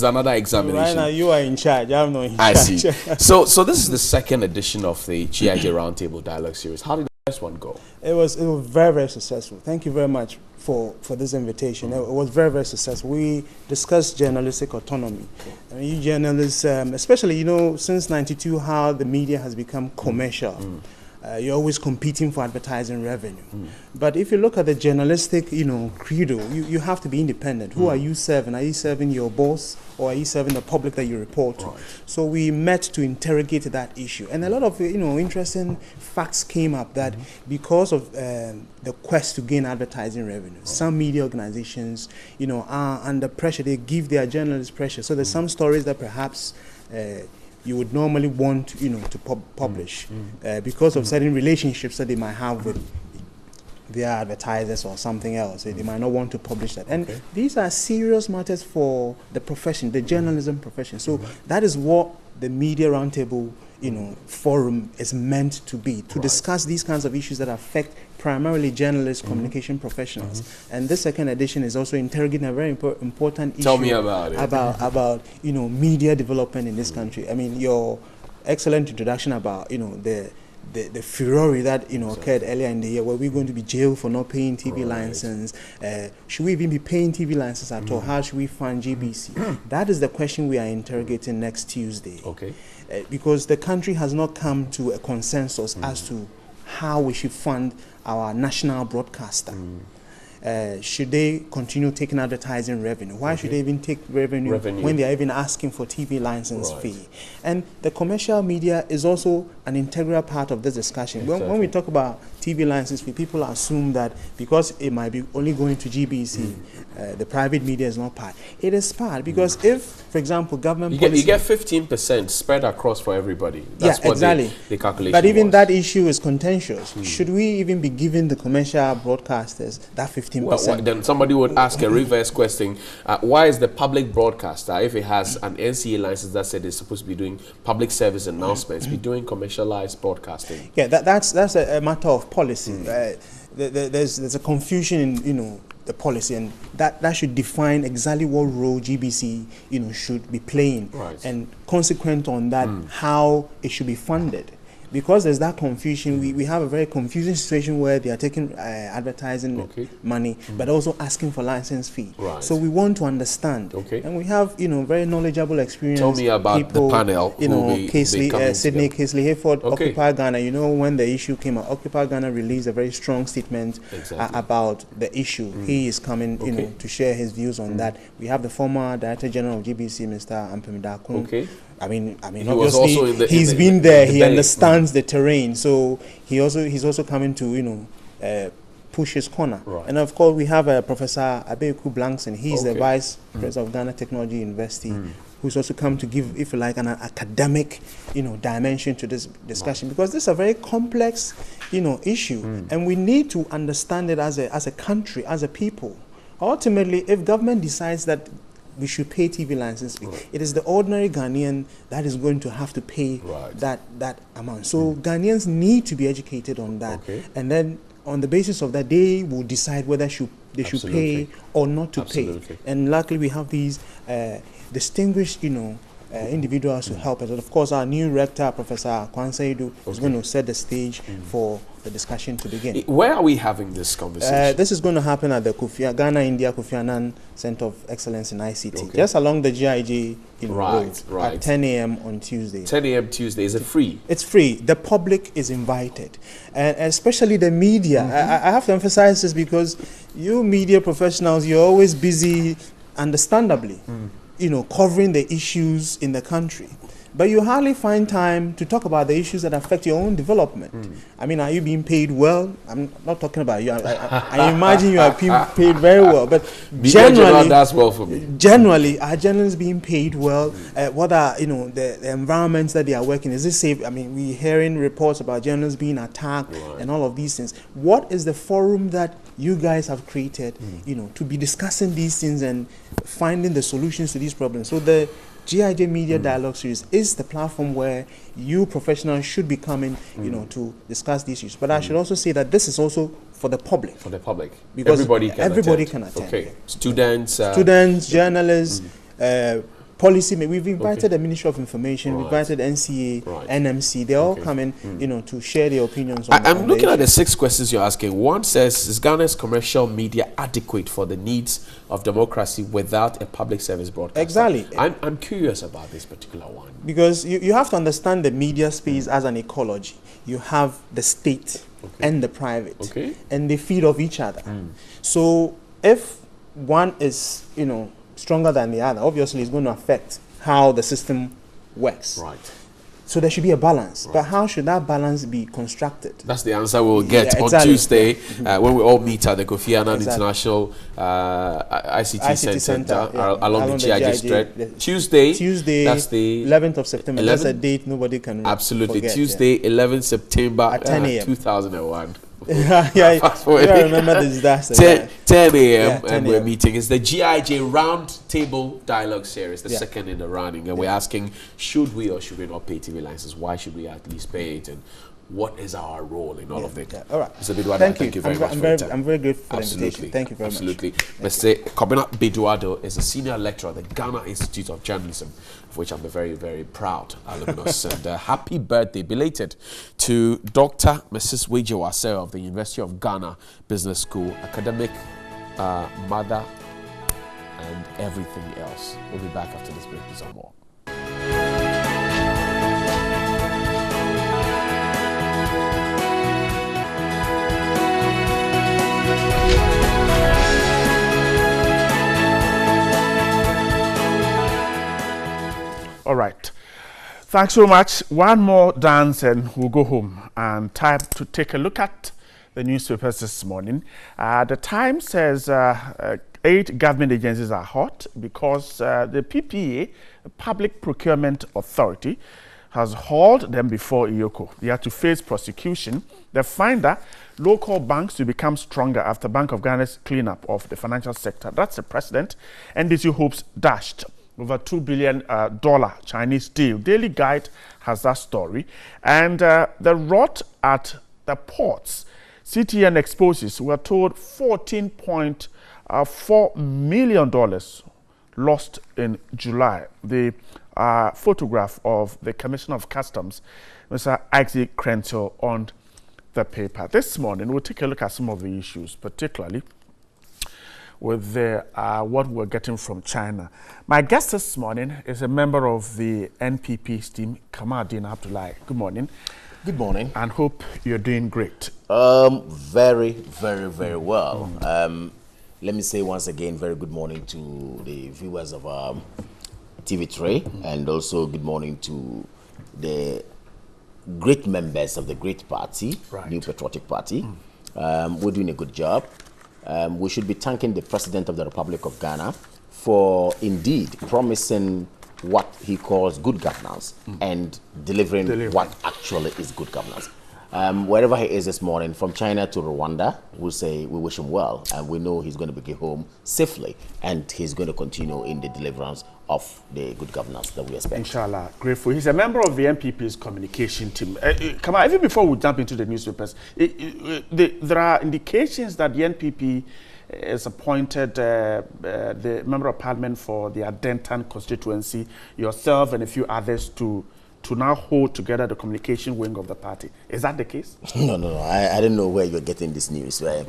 another examination. Right now, you are in charge. I'm not in charge. I see. So this is the second edition of the GIJ Roundtable Dialogue Series. How did the first one go? It was very, very successful. Thank you very much for this invitation. It was very, very successful. We discussed journalistic autonomy. I mean, you journalists, especially, since '92, how the media has become commercial. You're always competing for advertising revenue. But if you look at the journalistic, credo, you have to be independent. Who are you serving? Are you serving your boss, or are you serving the public that you report to? So we met to interrogate that issue. And a lot of, interesting facts came up that because of the quest to gain advertising revenue, some media organizations, are under pressure. They give their journalists pressure. So there's some stories that perhaps you would normally want, to publish because of certain relationships that they might have with their advertisers or something else. They might not want to publish that. And these are serious matters for the profession, the journalism profession. So that is what the Media Roundtable, forum is meant to be, to discuss these kinds of issues that affect primarily journalists, communication professionals. And this second edition is also interrogating a very important issue. Tell me about it. About media development in this country. I mean, your excellent introduction about the furore that occurred earlier in the year, where we're going to be jailed for not paying TV license. Should we even be paying TV license at all? How should we fund GBC? That is the question we are interrogating next Tuesday. Because the country has not come to a consensus as to how we should fund our national broadcaster. should they continue taking advertising revenue? Why should they even take revenue when they are even asking for TV license fee? And the commercial media is also an integral part of this discussion. When we talk about TV license fee, people assume that because it might be only going to GBC, the private media is not part. It is part because if, for example, government you get 15% spread across for everybody. That's what exactly. the calculation But even was. that issue is contentious. Should we even be giving the commercial broadcasters that 15%? Well, then somebody would ask a reverse question. Why is the public broadcaster, if it has an NCA license that said it's supposed to be doing public service announcements, be doing commercialized broadcasting? Yeah, that's a matter of policy. There's a confusion in the policy, and that should define exactly what role GBC should be playing, and consequent on that how it should be funded. Because there's that confusion, we have a very confusing situation where they are taking advertising money, but also asking for license fee. So we want to understand, and we have very knowledgeable experience. Tell me about people, the panel. Sydney Casely Hayford, Occupy Ghana. When the issue came out, Occupy Ghana released a very strong statement about the issue. He is coming, to share his views on that. We have the former Director General of GBC, Mr. Ampemidakun. I mean, obviously, he's been there. He understands the terrain, so he's also coming to push his corner. And of course, we have Professor Abeku Blankson. He's the Vice President of Ghana Technology University, who's also come to give, if you like, an academic, dimension to this discussion, because this is a very complex, issue, and we need to understand it as a country, as a people. Ultimately, if government decides that we should pay TV license fee, it is the ordinary Ghanaian that is going to have to pay that amount. So Ghanaians need to be educated on that, and then on the basis of that, they will decide whether they should pay or not to pay. And luckily, we have these distinguished, individuals who help us. And of course, our new rector, Professor Kwansaidu, is going to set the stage for the discussion to begin. Where are we having this conversation? This is going to happen at the Ghana India Kofi Annan Center of Excellence in ICT, just along the GIJ road at 10 a.m. on Tuesday. 10 a.m. Tuesday. Is it free? It's free. The public is invited, and especially the media. I have to emphasize this because you media professionals, you're always busy, understandably, covering the issues in the country. But you hardly find time to talk about the issues that affect your own development. I mean, are you being paid well? I'm not talking about you. I imagine you are being paid very well. But generally, that's well for me. Generally, are journalists being paid well? What are the environments that they are working? Is it safe? I mean, we're hearing reports about journalists being attacked and all of these things. What is the forum that you guys have created, to be discussing these things and finding the solutions to these problems? So the GIJ Media Dialogue Series is the platform where you professionals should be coming, to discuss these issues. But I should also say that this is also for the public. For the public. Because everybody can attend. Okay. Students, journalists, policy. We've invited the Ministry of Information, we've invited NCA, NMC. They're all coming, to share their opinions on I'm looking at the 6 questions you're asking. One says, is Ghana's commercial media adequate for the needs of democracy without a public service broadcaster? Exactly. I'm curious about this particular one. Because you have to understand the media space as an ecology. You have the state and the private, and they feed off each other. So if one is, stronger than the other, obviously it's going to affect how the system works. So there should be a balance. But how should that balance be constructed? That's the answer we'll get on Tuesday when we all meet at the Kofi Annan International ICT Center along the GIJ Street. Tuesday, that's the 11th of September. That's a date nobody can forget. Tuesday, 11th September at 10 a.m. 2001. I remember the disaster. 10 a.m. and we're meeting. It's the GIJ Round Table Dialogue Series, the second in the running, and we're asking, should we or should we not pay TV licenses? Why should we at least pay it? And what is our role in all of it? All right. Mr. Bidwado, thank you very much for your time. I'm very grateful for the invitation. Thank you very much. Mr. Kobina Bidwado is a senior lecturer at the Ghana Institute of Journalism, of which I'm a very, very proud alumnus. And happy birthday, belated, to Dr. Mrs. Weije Wase of the University of Ghana Business School, academic, mother, and everything else. We'll be back after this break with some more. All right. Thanks so much. One more dance and we'll go home. And time to take a look at the newspapers this morning. The Times says 8 government agencies are hot because the PPA, the Public Procurement Authority, has hauled them before IOCO. They have to face prosecution. They find that local banks will become stronger after Bank of Ghana's cleanup of the financial sector. That's the precedent. NDC hopes dashed. Over $2 billion Chinese deal. Daily Guide has that story. And the rot at the ports, CTN exposes, we're told $14.4 million lost in July. The photograph of the Commissioner of Customs, Mr. Isaac Crenshaw, on the paper. This morning, we'll take a look at some of the issues, particularly with what we're getting from China. My guest this morning is a member of the NPP's team, Kamaldeen Abdullahi. Good morning. Good morning. And hope you're doing great. Very, very, very well. Let me say once again, very good morning to the viewers of TV3, and also good morning to the great members of the great party, New Patriotic Party. We're doing a good job. We should be thanking the President of the Republic of Ghana for indeed promising what he calls good governance and delivering what actually is good governance. Wherever he is this morning, from China to Rwanda, we'll say we wish him well, and we know he's going to get home safely, and he's going to continue in the deliverance of the good governance that we expect. Inshallah, grateful. He's a member of the NPP's communication team. Come on, even before we jump into the newspapers, there are indications that the NPP has appointed the member of parliament for the Adentan constituency, yourself and a few others, to now hold together the communication wing of the party. Is that the case? No. I don't know where you're getting this news. Right?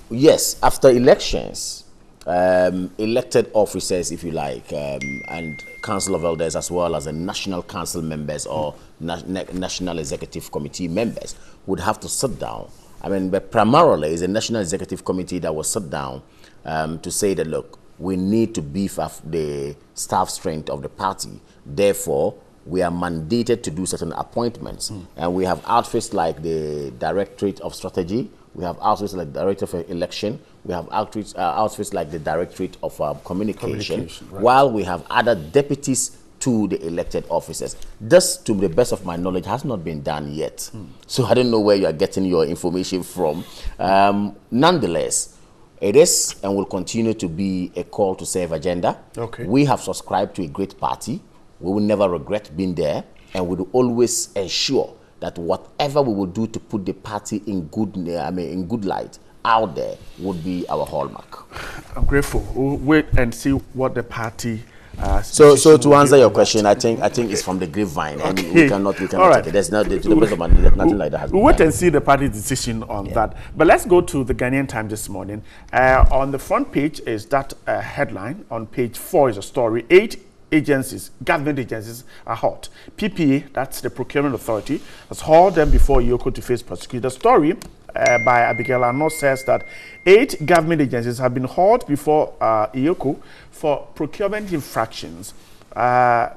Yes, after elections, elected officers, if you like, and Council of Elders, as well as the National Council members or National Executive Committee members, would have to sit down. I mean, but primarily it's a National Executive Committee that was sit down to say that, look, we need to beef up the staff strength of the party. Therefore, we are mandated to do certain appointments. And we have outfits like the Directorate of Strategy, we have outfits like the Directorate of Election, we have outfits like the Directorate of Communication, while we have other deputies to the elected officers. This, to the best of my knowledge, has not been done yet. So I don't know where you are getting your information from. Nonetheless, it is and will continue to be a call to serve agenda. We have subscribed to a great party. We will never regret being there, and we will always ensure that whatever we will do to put the party in good light out there would be our hallmark. I'm grateful. We'll wait and see what the party. So to answer your question, I think it's from the grapevine, and we cannot take it. There's no, to the best of my knowledge, nothing like that. We'll wait and see the party decision on that. But let's go to the Ghanaian Times this morning. On the front page is that headline. On page 4 is a story. 8 agencies, government agencies, are hot. PPA, that's the Procurement Authority, has hauled them before IOCO to face prosecution. The story by Abigail Arnaud says that 8 government agencies have been hauled before IOCO for procurement infractions.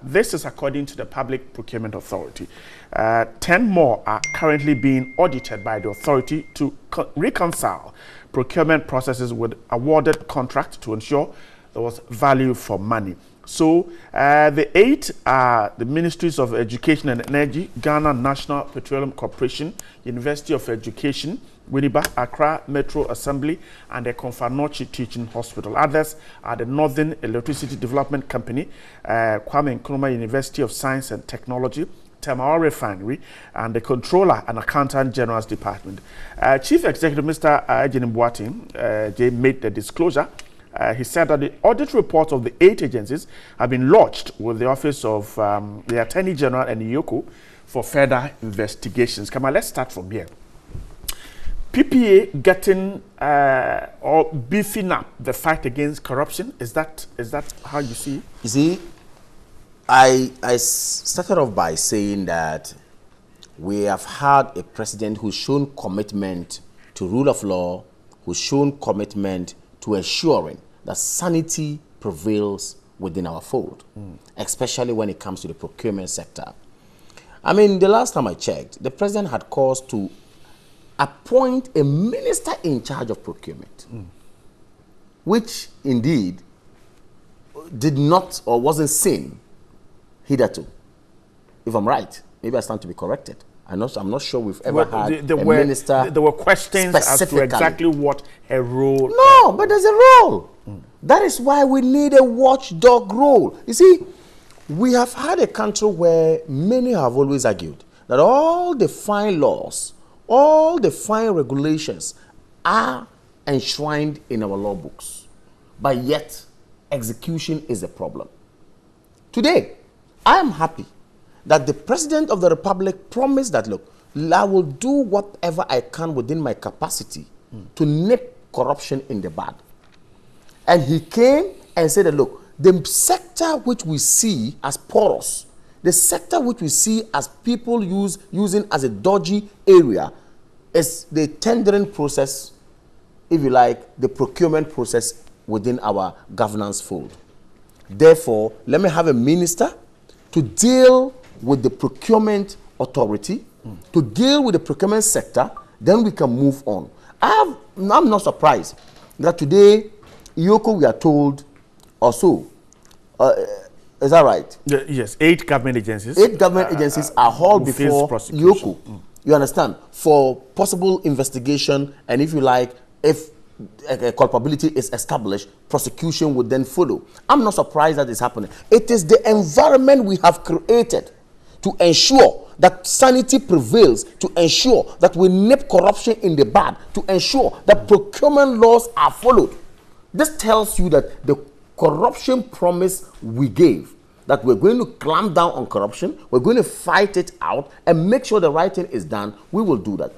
This is according to the Public Procurement Authority. 10 more are currently being audited by the authority to reconcile procurement processes with awarded contracts to ensure there was value for money. So the 8 are the Ministries of Education and Energy, Ghana National Petroleum Corporation, University of Education, Winneba, Accra Metro Assembly, and the Konfanochi Teaching Hospital. Others are the Northern Electricity Development Company, Kwame Nkrumah University of Science and Technology, Tamawa Refinery, and the Controller and Accountant General's Department. Chief Executive Mr. Eugene Boateng made the disclosure. He said that the audit reports of the 8 agencies have been lodged with the Office of the Attorney General and IOCO for further investigations. Come on, let's start from here. PPA getting or beefing up the fight against corruption. Is that how you see it? You see, I started off by saying that we have had a president who's shown commitment to rule of law, who's shown commitment to ensuring that sanity prevails within our fold, especially when it comes to the procurement sector. I mean, the last time I checked, the president had cause to appoint a minister in charge of procurement, which indeed did not or wasn't seen hitherto. If I'm right, maybe I stand to be corrected. I'm not sure we've ever had a minister. There were questions as to exactly what her role. No, but there's a role. That is why we need a watchdog role. You see, we have had a country where many have always argued that all the fine laws, all the fine regulations are enshrined in our law books, but yet execution is a problem. Today, I am happy that the President of the Republic promised that, look, I will do whatever I can within my capacity to nip corruption in the bud. And he came and said that, look, the sector which we see as porous, the sector which we see as people using as a dodgy area is the tendering process, if you like, the procurement process within our governance fold. Therefore, let me have a minister to deal with the procurement authority, to deal with the procurement sector, then we can move on. I'm not surprised that today, Iyoko, we are told, or so, is that right? Yes, 8 government agencies. 8 government agencies are hauled before Iyoko, you understand, for possible investigation, and if you like, if culpability is established, prosecution would then follow. I'm not surprised that is happening. It is the environment we have created to ensure that sanity prevails, to ensure that we nip corruption in the bud, to ensure that procurement laws are followed. This tells you that the corruption promise we gave, that we're going to clamp down on corruption, we're going to fight it out and make sure the right thing is done, we will do that.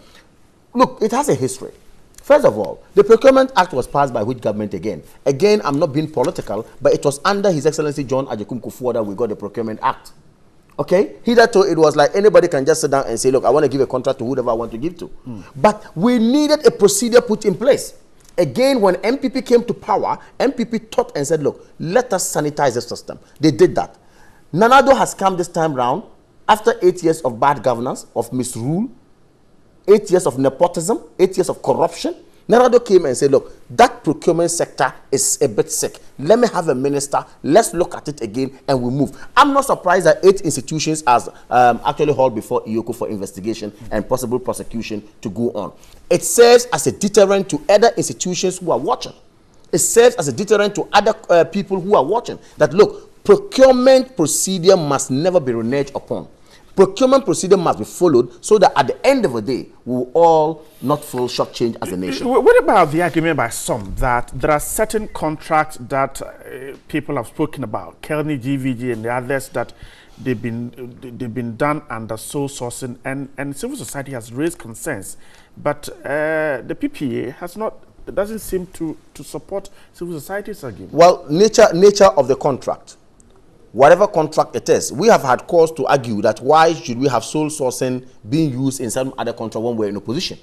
Look, it has a history. First of all, the Procurement Act was passed by which government again? Again, I'm not being political, but it was under His Excellency John Agyekum Kufuor that we got the Procurement Act. Okay? Hitherto, it was like anybody can just sit down and say, look, I want to give a contract to whoever I want to give to. But we needed a procedure put in place. Again, when MPP came to power, MPP thought and said, look, let us sanitize the system. They did that. Nanado has come this time round after 8 years of bad governance, of misrule, 8 years of nepotism, 8 years of corruption. Nanado came and said, look, that procurement sector is a bit sick. Let me have a minister. Let's look at it again and we move. I'm not surprised that 8 institutions are actually hauled before Iyoko for investigation and possible prosecution to go on. It serves as a deterrent to other institutions who are watching. It serves as a deterrent to other people who are watching. That, look, procurement procedure must never be reneged upon. Procurement procedure must be followed so that at the end of the day, we will all not feel shortchanged as a nation. What about the argument by some that there are certain contracts that people have spoken about, Kelny, GVG, and the others, that they've been done under sole sourcing, and civil society has raised concerns, but the PPA has not, doesn't seem to support civil society's argument. Well, nature of the contract. Whatever contract it is, we have had cause to argue that why should we have sole sourcing being used in some other contract when we're in opposition.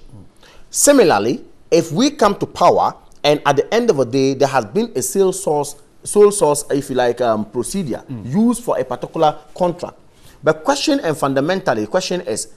Similarly, if we come to power and at the end of the day there has been a sole source, if you like, procedure used for a particular contract. But question, and fundamentally, the question is,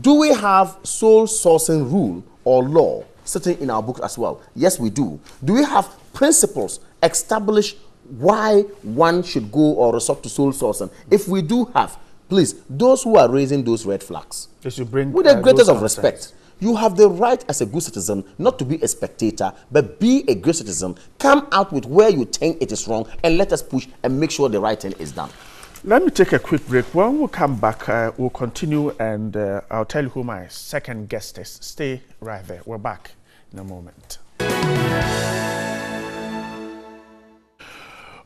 do we have sole sourcing rule or law sitting in our book as well? Yes, we do. Do we have principles established why one should go or resort to sole sourcing? If we do have, please, those who are raising those red flags, they should bring with the greatest of respect. You have the right as a good citizen not to be a spectator, but be a good citizen. Come out with where you think it is wrong and let us push and make sure the right thing is done. Let me take a quick break. When we come back, we'll continue, and I'll tell you who my second guest is. Stay right there. We're back in a moment.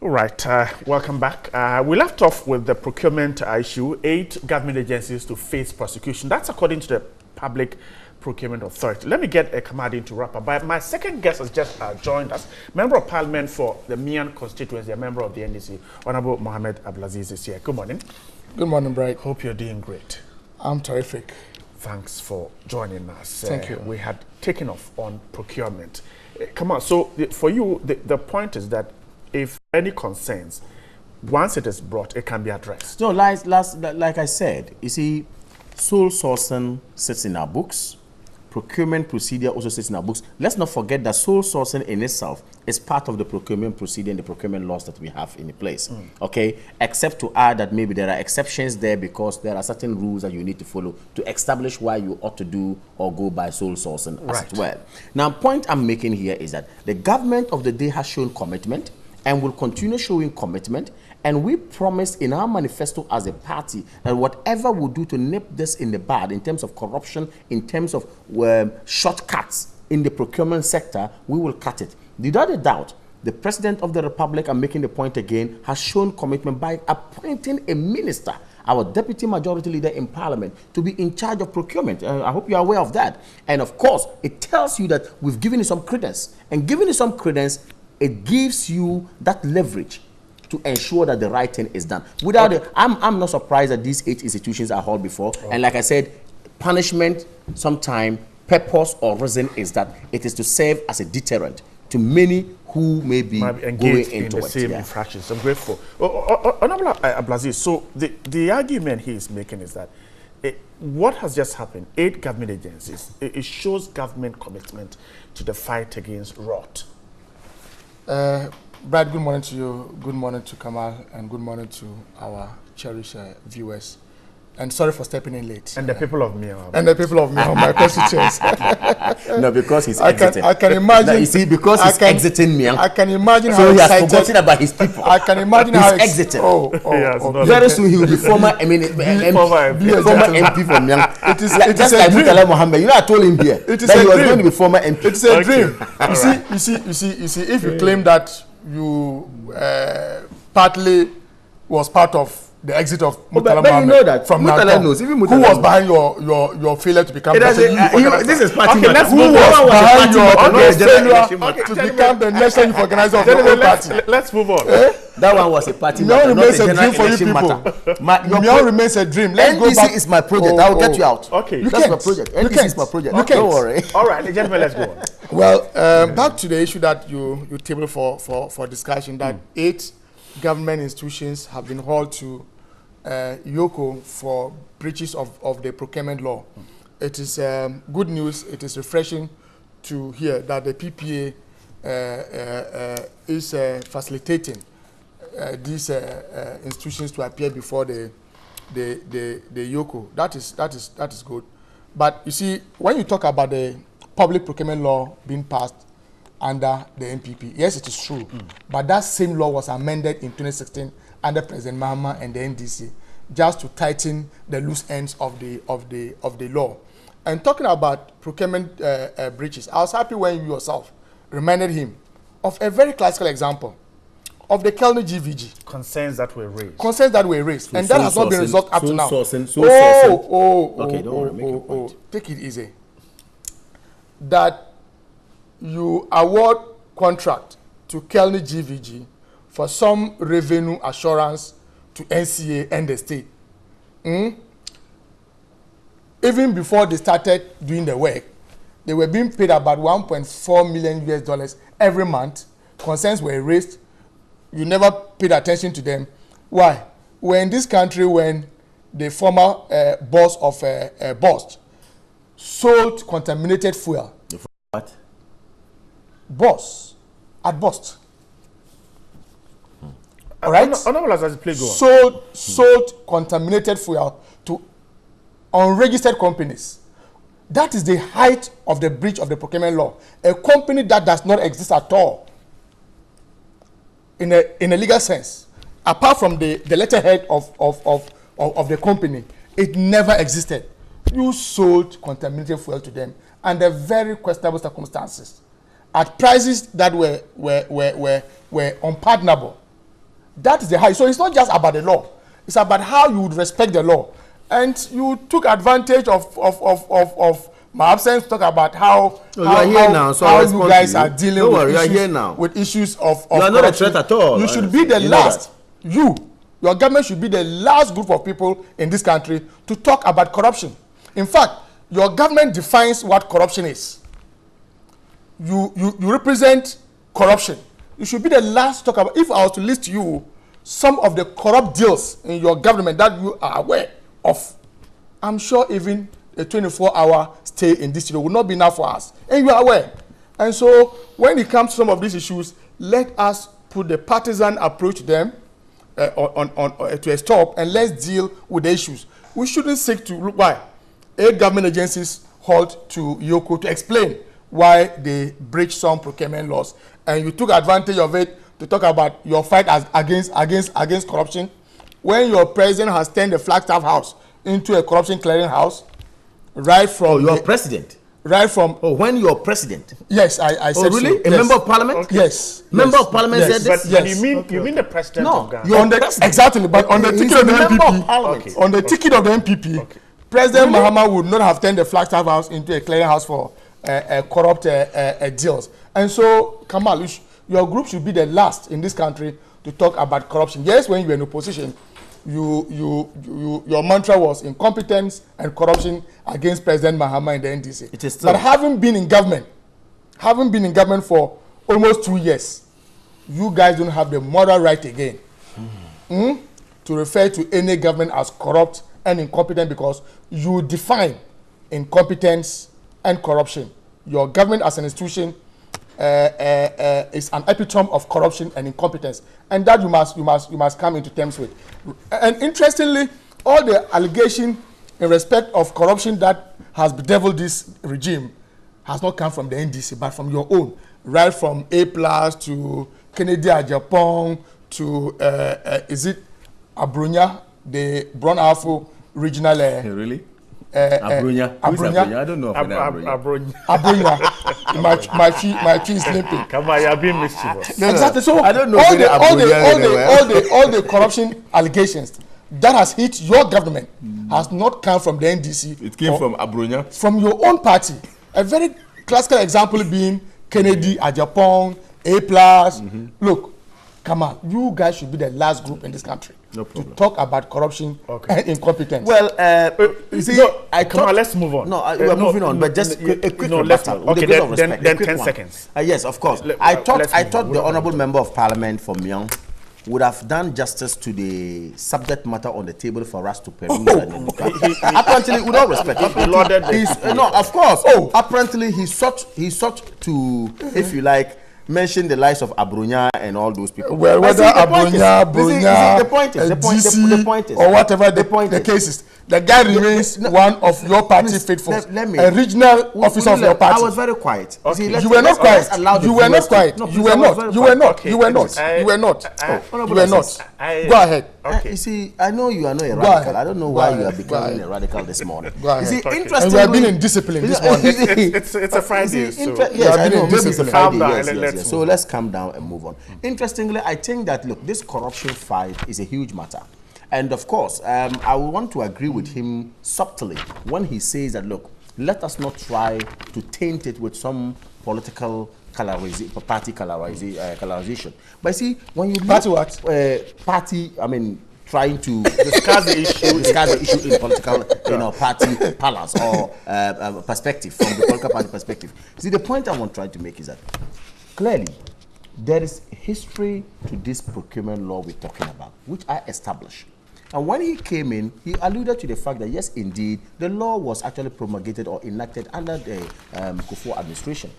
All right, welcome back. We left off with the procurement issue. 8 government agencies to face prosecution. That's according to the Public Procurement Authority. Let me get a Kamadi to wrap up. But my second guest has just joined us. Member of Parliament for the Mian constituency, a member of the NDC, Honorable Mohammed Abdulaziz is here. Good morning. Good morning, Bright. Hope you're doing great. I'm terrific. Thanks for joining us. Thank you. We had taken off on procurement. Come on, so for you, the point is that if any concerns, once it is brought, it can be addressed. No, like I said, you see, sole sourcing sits in our books. Procurement procedure also sits in our books. Let's not forget that sole sourcing in itself is part of the procurement procedure and the procurement laws that we have in place. Okay, except to add that maybe there are exceptions there because there are certain rules that you need to follow to establish why you ought to do or go by sole sourcing as well. Now, point I'm making here is that the government of the day has shown commitment and will continue showing commitment. And we promised in our manifesto as a party that whatever we do to nip this in the bud in terms of corruption, in terms of shortcuts in the procurement sector, we will cut it. Without a doubt, the President of the Republic, I'm making the point again, has shown commitment by appointing a minister, our deputy majority leader in Parliament, to be in charge of procurement. I hope you're aware of that. And of course, it tells you that we've given it some credence. And giving it some credence, it gives you that leverage to ensure that the right thing is done. Without it, I'm not surprised that these 8 institutions are held before. And like I said, punishment, sometime, purpose or reason is that it is to serve as a deterrent to many who may be engaged going into in the same infractions. I'm grateful. Honorable Abdulaziz, so the argument he is making is that what has just happened, 8 government agencies, it shows government commitment to the fight against rot. Brad, good morning to you, good morning to Kamal, and good morning to our cherished viewers. And sorry for stepping in late. And the people of Myanmar. And the people of Myanmar, my constituents. No, because he's exiting. I can imagine. No, you see, because he's exiting Myanmar. I can imagine so how he has excited. forgotten about his people. I can imagine he's how exiting. Very soon he will be former MP from Myanmar. It is just a like dream. Murtala Mohammed. You know, I told him here it is that a he was dream. going to be former MP. It's a dream. You see, if you claim that you partly was part of the exit of Murtala but you know that from Murtala NACOM, knows. Even who Murtala was behind your failure to become president? This is party. Okay, let's move on. Behind your failure to become the national youth organizer of your own party. Let's move on. That one was a party Myanmar matter, remains not a dream for you people. Myanmar remains a dream. Let's go back. NDC is my project. I will get you out. Okay, that's my project. NDC is my project. Don't worry. All right, gentlemen, let's go on. Well, back to the issue that you tabled for discussion, that 8 government institutions have been hauled to Yoko for breaches of the procurement law. It is good news. It is refreshing to hear that the PPA is facilitating these institutions to appear before the Yoko. That is good. But you see, when you talk about the public procurement law being passed under the NPP, yes, it is true. But that same law was amended in 2016 under President Mahama and the NDC, just to tighten the loose ends of the law. And talking about procurement breaches, I was happy when you yourself reminded him of a very classical example of the Kelly GVG. Concerns that were raised. Concerns that were raised, so and that has not been resolved up to now. Take it easy. That you award contract to Kelly GVG for some revenue assurance to NCA and the state. Even before they started doing the work, they were being paid about $1.4 million every month. Concerns were raised. You never paid attention to them. Why? We're in this country when the former boss of Bost sold contaminated fuel. What? Boss at Bost. All right. Sold contaminated fuel to unregistered companies. That is the height of the breach of the procurement law. A company that does not exist at all in a legal sense, apart from the letterhead of the company, it never existed. You sold contaminated fuel to them under very questionable circumstances, at prices that were unpardonable. That is the high. So it's not just about the law. It's about how you would respect the law. And you took advantage of my absence to talk about how you guys are dealing with issues of you are not a threat at all. You should be the last. Your government should be the last group of people in this country to talk about corruption. In fact, your government defines what corruption is. You represent corruption. you should be the last to talk about. If I was to list you some of the corrupt deals in your government that you are aware of, I'm sure even a 24-hour stay in this studio would not be enough for us. And you are aware. And so when it comes to some of these issues, let us put the partisan approach to them to a stop, and let's deal with the issues. We shouldn't seek to look why government agencies halt to Yoko to explain why they breached some procurement laws, and you took advantage of it to talk about your fight against corruption, when your president has turned the Flagstaff House into a corruption clearing house, right from your president. Right from when you're president. Yes, I said. Oh, really? So. A member of parliament? Okay. Yes. Member of parliament said this. But you mean the president of Ghana? You're on the, exactly, but on the ticket of the MPP, on the ticket of the MPP, President Mahama would not have turned the Flagstaff House into a clearing house for corrupt deals. And so, Kamal, your group should be the last in this country to talk about corruption. Yes, when you were in opposition, your mantra was incompetence and corruption against President Mahama in the NDC. It is still. But having been in government for almost 2 years, you guys don't have the moral right again to refer to any government as corrupt and incompetent, because you define incompetence and corruption. Your government as an institution is an epitome of corruption and incompetence, and that you must come into terms with. And interestingly, all the allegation in respect of corruption that has bedeviled this regime has not come from the NDC, but from your own, right from A+ to Kennedy Ajapong to is it Abrunya, the Brown Afro regional. Really? Abrunya. Abrunya. I don't know. Abrunya. My tree is limping. Come on, you're being mischievous. Exactly. So I don't know. all the corruption allegations that has hit your government has not come from the NDC. It came from Abrunya. From your own party. A very classical example being Kennedy, Ajapong, A+. Look, come on, you guys should be the last group in this country to talk about corruption and incompetence. Well, you see, come on, let's move on. No, we're moving on, but just a quick rebuttal. Okay, then 10 seconds. Yes, of course. I thought the honourable member of parliament from Myong would have done justice to the subject matter on the table for us to peruse. Apparently, with all respect, no, of course. Apparently, he sought to, if you like, mention the lives of Abrunya and all those people. Well, whether Abrunya, or whatever the case is, the guy remains one of your party faithful, a regional officer of your party. I was very quiet. Okay. You were not quiet. You were not quiet. You were not. Go ahead. You see, I know you are not a radical. I don't know why you are becoming a radical this morning. Go ahead. You see, interestingly, and we have been in discipline this morning. It's a Friday. Yes, I know. Maybe it's a Friday. Yes. So let's calm down and move on. Interestingly, I think that, look, this corruption fight is a huge matter. And of course, I would want to agree with him subtly when he says that, look, let us not try to taint it with some political party colorization. But see, when you party what? Trying to discuss the issue in political, party balance or perspective, from the political party perspective. See, the point I want to try to make is that clearly there is history to this procurement law we're talking about, which I established. And when he came in, he alluded to the fact that, yes, indeed, the law was actually promulgated or enacted under the Kufuor administration.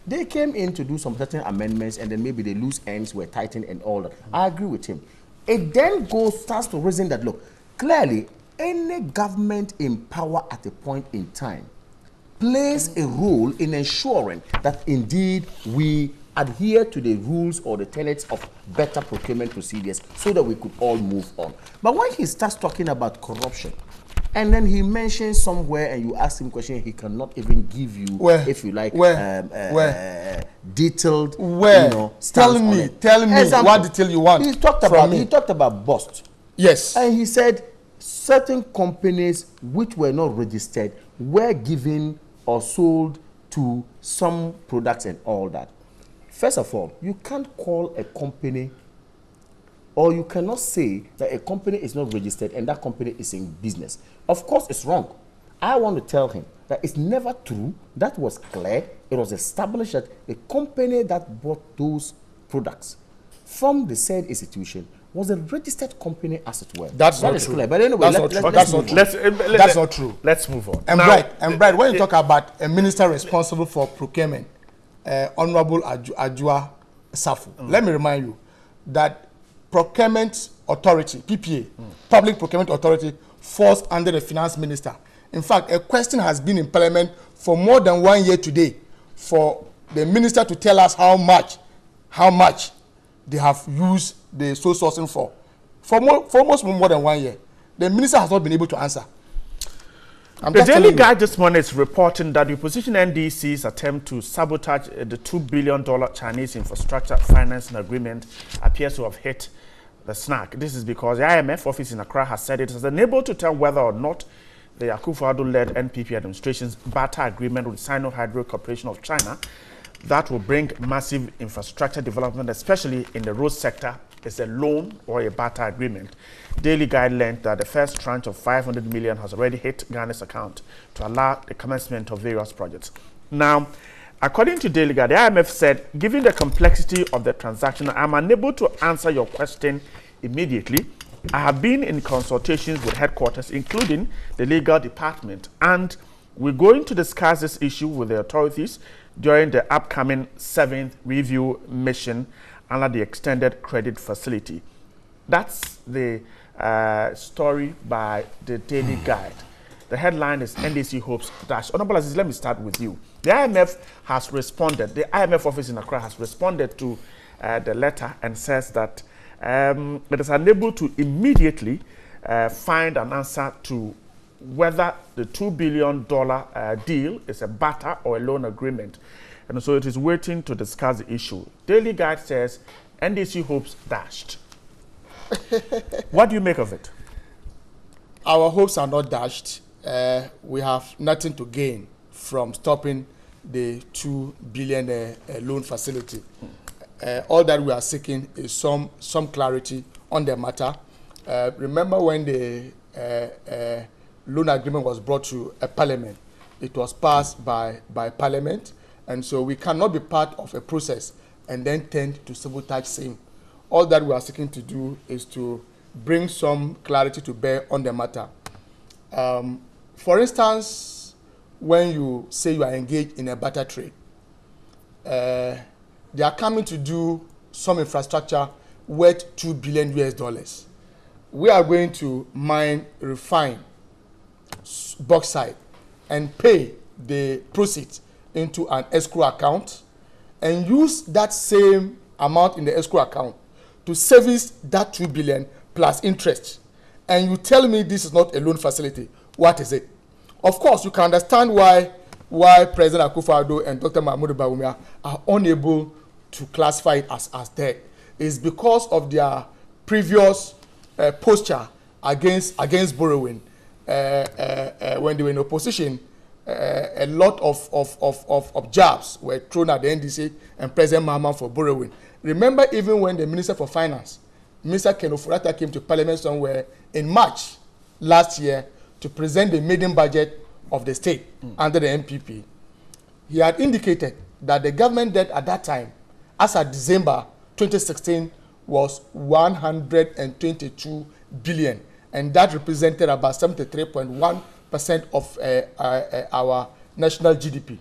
They came in to do some certain amendments, and then maybe the loose ends were tightened and all that. I agree with him. It then starts to reason that, look, clearly, any government in power at a point in time plays a role in ensuring that, indeed, we adhere to the rules or the tenets of better procurement procedures so that we could all move on. But when he starts talking about corruption, and then he mentions somewhere and you ask him a question, he cannot even give you, if you like, detailed, tell me what detail you want. He talked about bust. Yes. And he said certain companies which were not registered were given or sold to some products and all that. First of all, you can't call a company, or you cannot say that a company is not registered and that company is in business. Of course, it's wrong. I want to tell him that it's never true. That was clear. It was established that the company that bought those products from the said institution was a registered company as it were. That's that not is true. clear. But anyway, That's not true. Let's move on. And Brad, when you talk about a minister responsible for procurement, Honorable Ajua Safu, let me remind you that procurement authority, PPA, Public Procurement Authority, falls under the finance minister. In fact, a question has been in parliament for more than 1 year today for the minister to tell us how much they have used the sole sourcing for almost more than 1 year. The minister has not been able to answer. The Daily Guide this morning is reporting that the opposition NDC's attempt to sabotage the $2 billion Chinese infrastructure financing agreement appears to have hit the snag. This is because the IMF office in Accra has said it is unable to tell whether or not the Akufo-Addo-led NPP administration's barter agreement with Sino-Hydro Corporation of China that will bring massive infrastructure development, especially in the road sector, is a loan or a barter agreement. Daily Guide learned that the first tranche of 500 million has already hit Ghana's account to allow the commencement of various projects. Now, according to Daily Guide, the IMF said, given the complexity of the transaction, I'm unable to answer your question immediately. I have been in consultations with headquarters, including the legal department, and we're going to discuss this issue with the authorities during the upcoming 7th review mission under the extended credit facility. That's the story by the Daily Guide. The headline is NDC hopes dash. Honorable Aziz, let me start with you. The IMF has responded. The IMF office in Accra has responded to the letter and says that it is unable to immediately find an answer to whether the $2 billion deal is a barter or a loan agreement. And so it is waiting to discuss the issue. Daily Guide says NDC hopes dashed. What do you make of it? Our hopes are not dashed. We have nothing to gain from stopping the 2 billion loan facility. All that we are seeking is some clarity on the matter. Remember when the loan agreement was brought to a parliament, it was passed by parliament, and so we cannot be part of a process and then tend to sabotage same. All that we are seeking to do is to bring some clarity to bear on the matter. For instance, when you say you are engaged in a barter trade, they are coming to do some infrastructure worth $2 billion US. We are going to mine, refine bauxite and pay the proceeds into an escrow account and use that same amount in the escrow account to service that 2 billion plus interest. And you tell me this is not a loan facility. What is it? Of course, you can understand why President Akufo-Addo and Dr. Mahmoud Bawumia are unable to classify it as debt. It's because of their previous posture against borrowing. When they were in opposition, a lot of jabs were thrown at the NDC and President Mahama for borrowing. Remember, even when the Minister for Finance, Mr. Ken Ofori-Atta, came to Parliament somewhere in March last year to present the maiden budget of the state under the MPP, he had indicated that the government debt at that time, as of December 2016, was 122 billion, and that represented about 73.1% of our national GDP.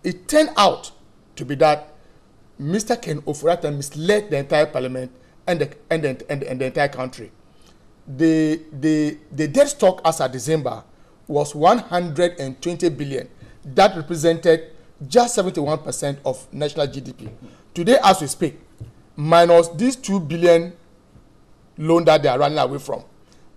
It turned out to be that Mr. Ken Ofori-Atta misled the entire parliament and the entire country. The debt stock as of December was 120 billion. That represented just 71% of national GDP. Today, as we speak, minus these 2 billion loan that they are running away from,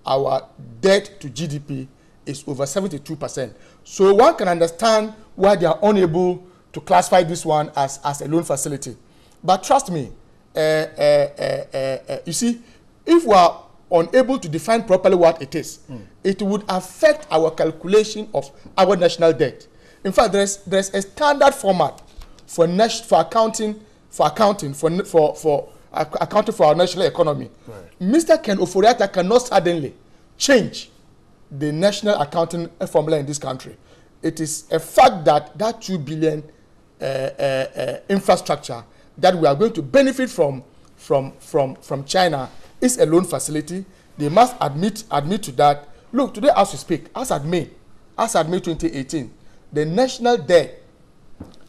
our debt to GDP is over 72%. So one can understand why they are unable to classify this one as a loan facility. But trust me, you see, if we are unable to define properly what it is, it would affect our calculation of our national debt. In fact, there's a standard format for accounting for our national economy. Right. Mr. Ken Ofori-Atta cannot suddenly change the national accounting formula in this country. It is a fact that 2 billion infrastructure that we are going to benefit from China is a loan facility. They must admit to that. Look, today as we speak, as at May 2018, the national debt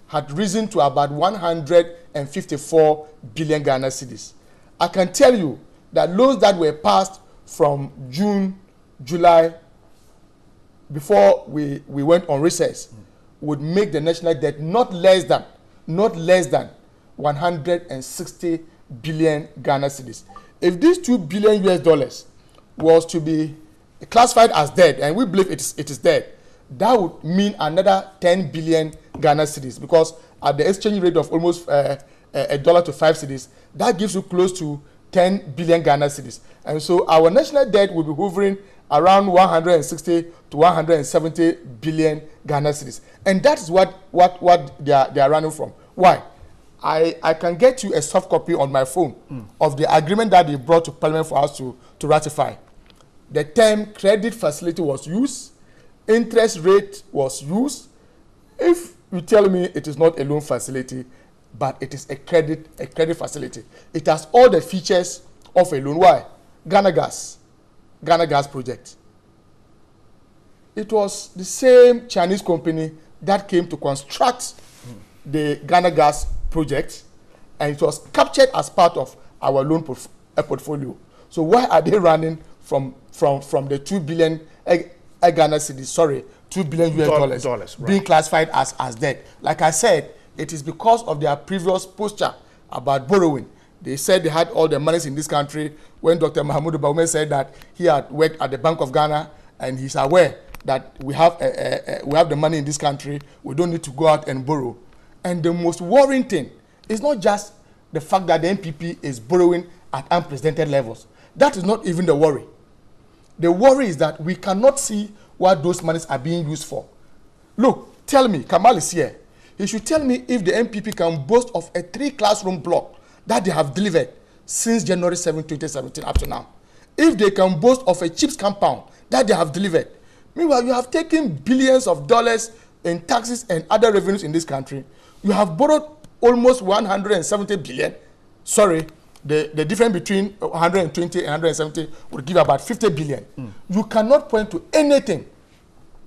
had risen to about 154 billion Ghana cedis. I can tell you that loans that were passed from June, July, before we went on recess, would make the national debt not less than 160 billion Ghana cedis. If these $2 billion was to be classified as debt, and we believe it is debt, that would mean another 10 billion Ghana cedis, because at the exchange rate of almost $1 to 5 cedis, that gives you close to 10 billion Ghana cedis. And so our national debt will be hovering around 160 to 170 billion Ghana cedis. And that is what they are running from. Why? I can get you a soft copy on my phone of the agreement that they brought to Parliament for us to ratify. The term credit facility was used, interest rate was used. If you tell me it is not a loan facility, but it is a credit facility, it has all the features of a loan. Why? Ghana Gas project. It was the same Chinese company that came to construct the Ghana Gas project, and it was captured as part of our loan portfolio. So why are they running from the 2 billion Ghana cedis, sorry, $2 billion US dollars being classified as debt? Like I said, it is because of their previous posture about borrowing. They said they had all the monies in this country when Dr. Mahamudu Bawumia said that he had worked at the Bank of Ghana and he's aware that we have the money in this country. We don't need to go out and borrow. And the most worrying thing is not just the fact that the NPP is borrowing at unprecedented levels. That is not even the worry. The worry is that we cannot see what those monies are being used for. Look, tell me, Kamal is here. He should tell me if the NPP can boast of a 3-classroom block that they have delivered since January 7, 2017 up to now. If they can boast of a chips compound that they have delivered. Meanwhile, you have taken billions of dollars in taxes and other revenues in this country. You have borrowed almost 170 billion. Sorry, the difference between 120 and 170 would give about 50 billion. You cannot point to anything.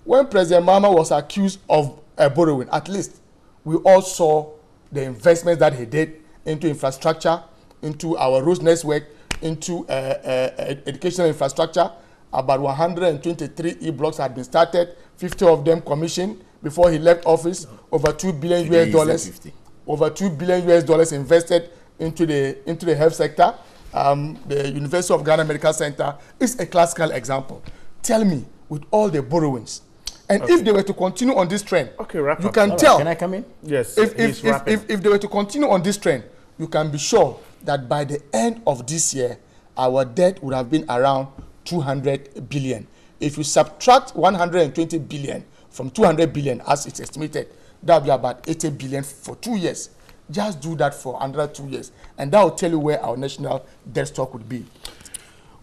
When President Mahama was accused of borrowing, at least we all saw the investments that he did into infrastructure, into our roads network, into educational infrastructure. About 123 e-blocks had been started, 50 of them commissioned before he left office. Over $2 billion US dollars, over $2 billion US dollars invested into the health sector. The University of Ghana Medical Center is a classical example. Tell me, with all the borrowings, and if they were to continue on this trend, you can tell. Can I come in? Yes. If they were to continue on this trend, you can be sure that by the end of this year, our debt would have been around 200 billion. If you subtract 120 billion from 200 billion, as it's estimated, that will be about 80 billion for 2 years. Just do that for another 2 years, and that will tell you where our national debt stock would be.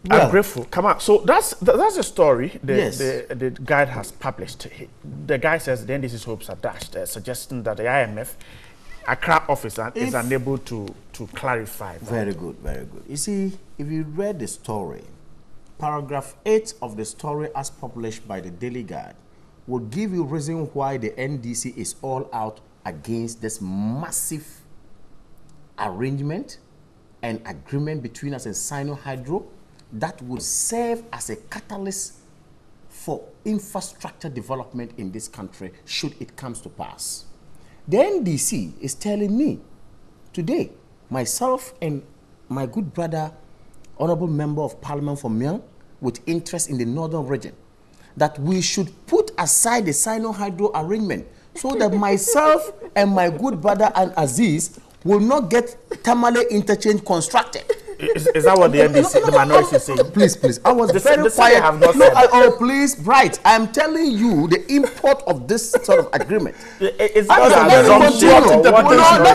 Well, I'm grateful. Come on. So that's a story the guide has published. The guy says the NDC's hopes are dashed, suggesting that the IMF Accra office is unable to clarify. Very good, very good. You see, if you read the story, paragraph 8 of the story as published by the Daily Guide will give you reason why the NDC is all out against this massive arrangement and agreement between us and Sino Hydro that would serve as a catalyst for infrastructure development in this country should it come to pass. The NDC is telling me today, myself and my good brother, Honorable Member of Parliament for Myang, with interest in the northern region, that we should put aside the Sino Hydro arrangement so that myself and my good brother and Aziz will not get Tamale interchange constructed. Is that what the NDC, the minority is saying? Please. I was very quiet. Oh, please, Bright. I'm telling you the import of this sort of agreement. Let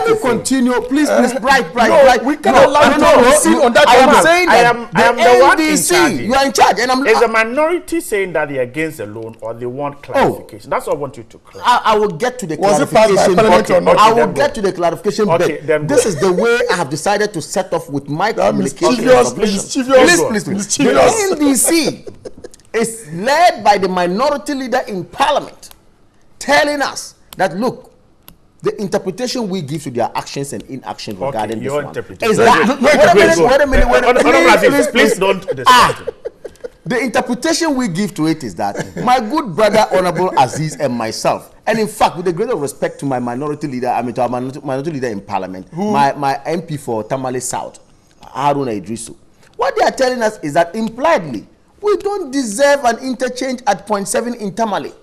me continue. Please, Bright. We cannot allow you to proceed on that. I am saying that I am the one in NDC, charge. you are in charge. And is the minority saying that they're against the loan or they want clarification? That's what I want you to clarify. I will get to the Was it passed by clarification. Parliament or not? I will get to the clarification. Okay, But this is the way I have decided to set off with my communication. Please. The NDC is led by the minority leader in Parliament, telling us that look, the interpretation we give to their actions and inaction regarding this one is that. Wait a minute. Please don't distract. The interpretation we give to it is that my good brother, Honorable Aziz, and myself, and in fact, with the greatest respect to my minority leader, to our minority leader in Parliament, my MP for Tamale South, Haruna Idrisu, what they are telling us is that impliedly, we don't deserve an interchange at 0.7 in Tamale.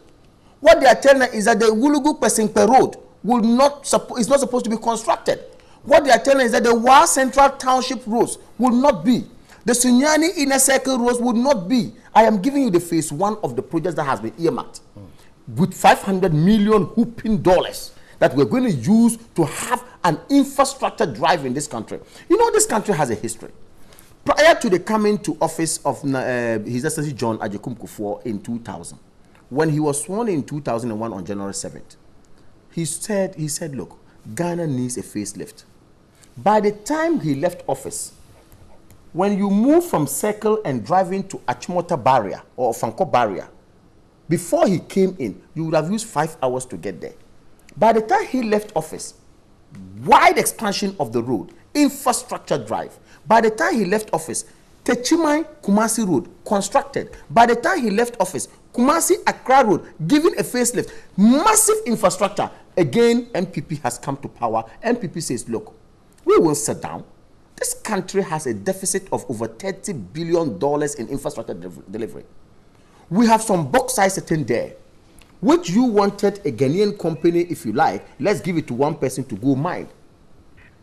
What they are telling us is that the Wulugu Pesingpe Road is not supposed to be constructed. What they are telling us is that the Wa Central Township roads will not be. The Sunyani Inner Circle roads would not be. I am giving you the phase 1 of the projects that has been earmarked with $500 million whooping dollars that we're going to use to have an infrastructure drive in this country. You know, this country has a history. Prior to the coming to office of His Excellency John Agyekum Kufuor in 2000, when he was sworn in 2001 on January 7th, he said, look, Ghana needs a facelift. By the time he left office, when you move from Circle and drive into Achimota Barrier or Fanko Barrier, before he came in, you would have used 5 hours to get there. By the time he left office, wide expansion of the road, infrastructure drive. By the time he left office, Techimai Kumasi Road constructed. By the time he left office, Kumasi Accra Road given a facelift. Massive infrastructure. Again, MPP has come to power. MPP says, look, we will sit down. This country has a deficit of over $30 billion in infrastructure delivery. We have some bauxite sitting there, which you wanted a Ghanaian company, if you like, let's give it to one person to go mine.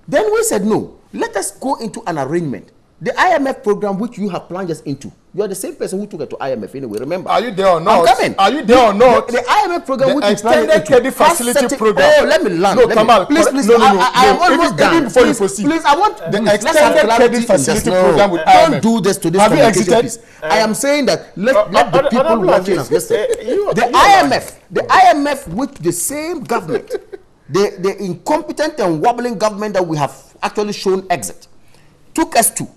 Then we said, no, let us go into an arrangement. The IMF program, which you have plunged us into, you are the same person who took it to IMF anyway, remember? Are you there or not? I'm coming. Are you there or not? The IMF program, which extended credit facility program. Oh, let me land. No, Kamal, please. No. I am almost done. Even before you proceed. Please, I want the extended credit facility program with IMF. Don't do this to this communication piece. I am saying that let the people watching us listen. The IMF with the same government, the incompetent and wobbling government that we have actually shown exit, took us to,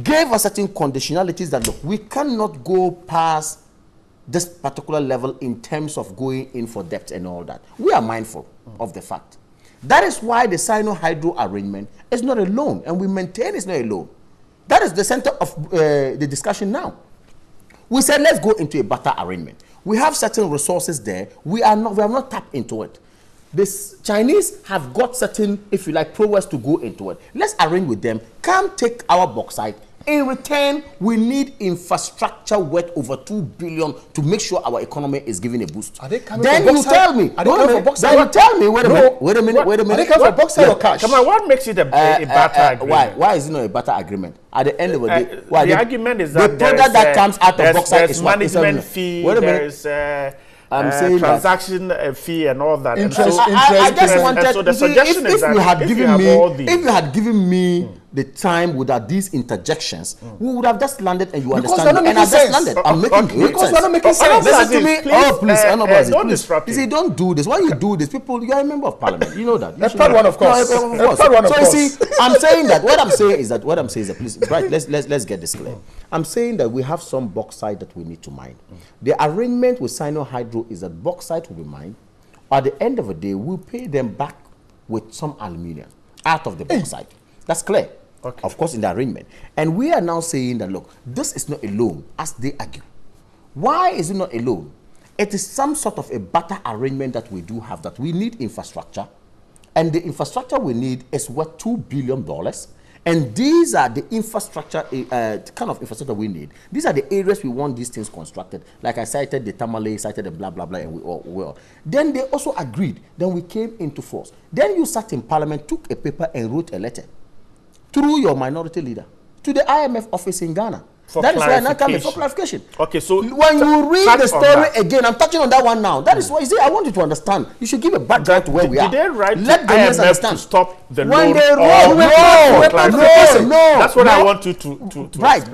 gave us certain conditionalities that, look, we cannot go past this particular level in terms of going in for debt and all that. We are mindful of the fact. That is why the Sino-Hydro arrangement is not a loan, and we maintain it's not a loan. That is the center of the discussion now. We said, let's go into a better arrangement. We have certain resources there. We have not tapped into it. The Chinese have got certain, if you like, prowess to go into it. Let's arrange with them. Come take our bauxite. In return, we need infrastructure worth over $2 billion to make sure our economy is given a boost. Are they coming then for you bauxite? tell me. Are they coming for bauxite? Then you tell me. Wait a minute. Are they coming for bauxite or cash? Come on, what makes it a barter agreement? Why is it not a barter agreement? At the end of the day, the argument is that the product that comes out of bauxite is what? Management fee. Wait a minute. There is I'm saying transaction fee and all that. Interest. I just wanted so the suggestion is that if you had given me the time without these interjections, we would have just landed and you understand. And I just landed. I'm making great sense. Because we're not making sense. Listen to me. Please, don't disrupt. You see, don't do this. When you do this, people, you are a member of parliament. You know that. A proud one, of course. So you see, I'm saying that what I'm saying is that please, right? Let's get this clear. I'm saying that we have some bauxite that we need to mine. The arrangement with Sino-Hydro is that bauxite will be mined. At the end of the day, we'll pay them back with some aluminium out of the bauxite. That's clear. Okay. Of course, in the arrangement. And we are now saying that, look, this is not a loan, as they argue. Why is it not a loan? It is some sort of a better arrangement that we do have, that we need infrastructure. And the infrastructure we need is worth $2 billion. And these are the infrastructure, kind of infrastructure we need. These are the areas we want these things constructed. Like I cited the Tamale, cited the blah, blah, blah, and we all. Then they also agreed. Then we came into force. Then you sat in parliament, took a paper and wrote a letter through your minority leader to the IMF office in Ghana. For that is why I'm not coming for clarification. Okay, so when you read the story again, I'm touching on that one now. That is why you see, I want you to understand. You should give a background to where we are. Did they write Let the Ghanaians IMF understand to stop the when loan? they wrote, no. That's what I want you to Right.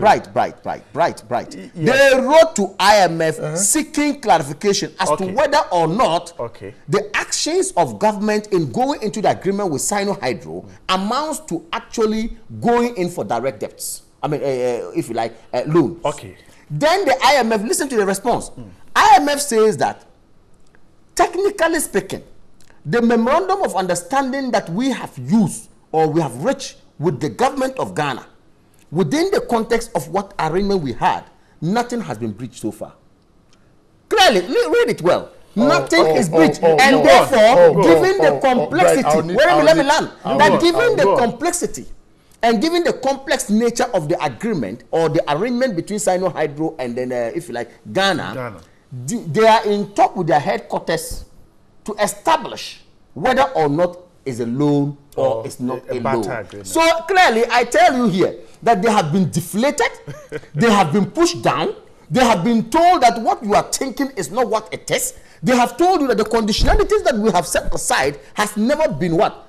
They wrote to IMF seeking clarification as to whether or not the actions of government in going into the agreement with Sino-Hydro amounts to actually going in for direct debts. I mean, if you like, loans. Okay. Then the IMF, listen to the response. IMF says that, technically speaking, the memorandum of understanding that we have used or we have reached with the government of Ghana, within the context of what arrangement we had, nothing has been breached so far. Clearly, read it well. Nothing is breached. And therefore, given the complexity, let me land. That given the complexity, and given the complex nature of the agreement or the arrangement between Sino-Hydro and then, if you like, Ghana, they are in talk with their headquarters to establish whether or not it's a loan or it's not a loan. Agreement. So clearly, I tell you here that they have been deflated, they have been pushed down, they have been told that what you are thinking is not what it is. They have told you that the conditionalities that we have set aside has never been what?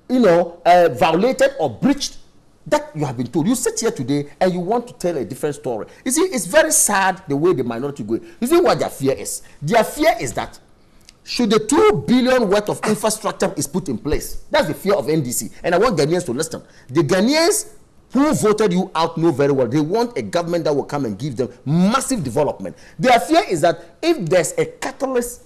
Violated or breached. That you have been told. You sit here today and you want to tell a different story. You see, it's very sad the way the minority go. You see what their fear is? Their fear is that should the 2 billion worth of infrastructure is put in place, that's the fear of NDC. And I want Ghanaians to listen. The Ghanaians who voted you out know very well. They want a government that will come and give them massive development. Their fear is that if there's a catalyst,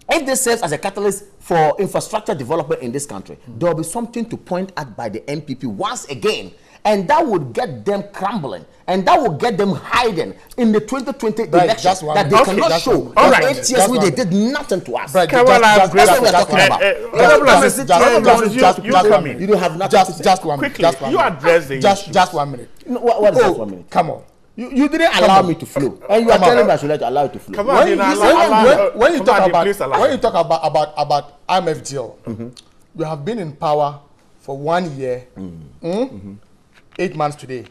if this serves as a catalyst for infrastructure development in this country, there will be something to point at by the NPP once again, and that would get them crumbling, and that will get them hiding in the 2020 election that they cannot show. All right. 8 years they did nothing to us. Right. That's what we're talking about. You come in. You don't have nothing. Just 1 minute. Quickly, you address the just 1 minute. What is just 1 minute? Come on. You didn't allow me to flow, and you are telling me I should allow you to flow. Come on, when you talk about IMF deal, you have been in power for 1 year, 8 months today.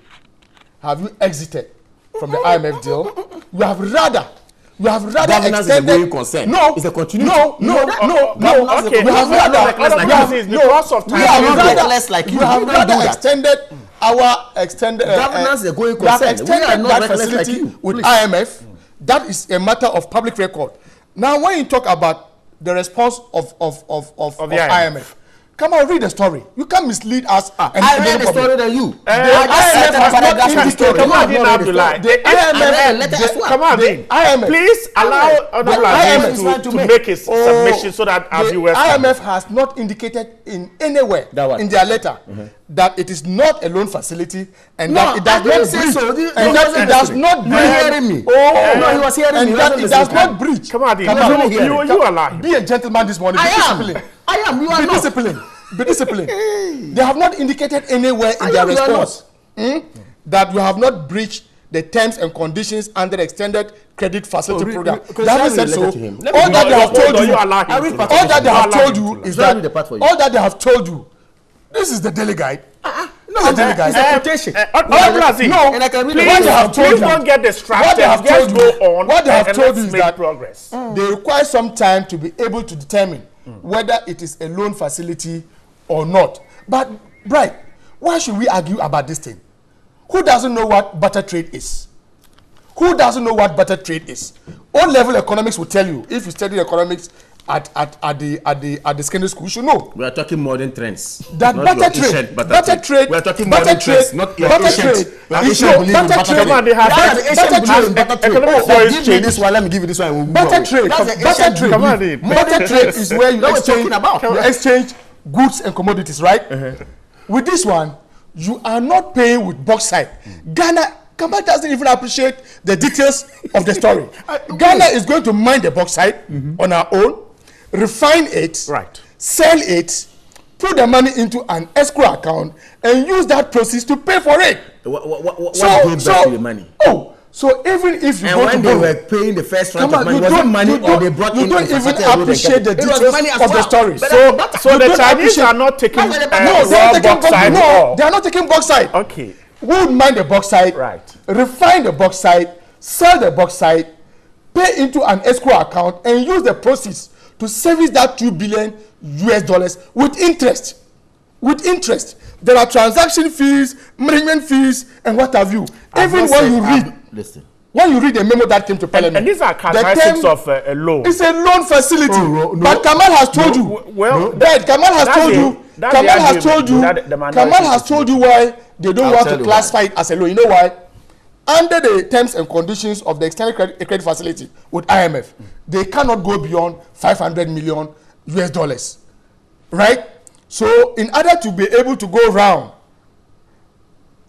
Have you exited from the IMF deal? You have rather governance extended. Is a going concern. No, it's a continuity. No. Okay, we have rather extended our governance is a going concern. We are not that facility like you, with IMF. That is a matter of public record. Now, when you talk about the response of the IMF, come on, read the story. You can't mislead us. I read the story than you. The IMF has not indicated. The IMF, please allow Honorable to make his submission so that our viewers. IMF has not indicated in anywhere in their letter that it is not a loan facility and that it does not breach. And that it does not breach. Hearing me? No, he was hearing me. And that it does not breach. Come on, you allow. Be a gentleman this morning. I am. You are not. Be disciplined. They have not indicated anywhere in their response that you have not breached the terms and conditions under the extended credit facility program. They haven't said so. All that they have told you is that all that they have told you. This is the daily guide. No, it's a quotation. Please don't get distracted. What they have told you, what they have told you is that progress. They require some time to be able to determine whether it is a loan facility or not. But, Bright, why should we argue about this thing? Who doesn't know what barter trade is? Who doesn't know what barter trade is? O-level economics will tell you. If you study economics at the secondary school, you should know. We are talking modern trends. That barter trade. We are talking modern trends, not your ancient. Give me this one. Let me give you this one. Barter trade. Barter trade is where you exchange goods and commodities, right? With this one, you are not paying with bauxite. Ghana doesn't even appreciate the details of the story. Ghana is going to mine the bauxite on our own, refine it, sell it, put the money into an escrow account, and use that proceeds to pay for it. What to the money? So even if you and go when to they were paying the first tranche of money, was it money or they brought in? You don't even appreciate the details of the story. So the Chinese are not taking bauxite. No, they are not taking bauxite. Okay. We would mine the bauxite, right? Refine the bauxite, sell the bauxite, pay into an escrow account, and use the proceeds to service that $2 billion with interest. With interest. There are transaction fees, management fees, and what have you. Even when you read, when you read the memo that came to Parliament, and these are characteristics of a loan. It's a loan facility. But Kamal has told you. Kamal has told you why they don't want to classify it as a loan. You know why? Under the terms and conditions of the extended credit facility with IMF, they cannot go beyond $500 million, right? So in order to be able to go round,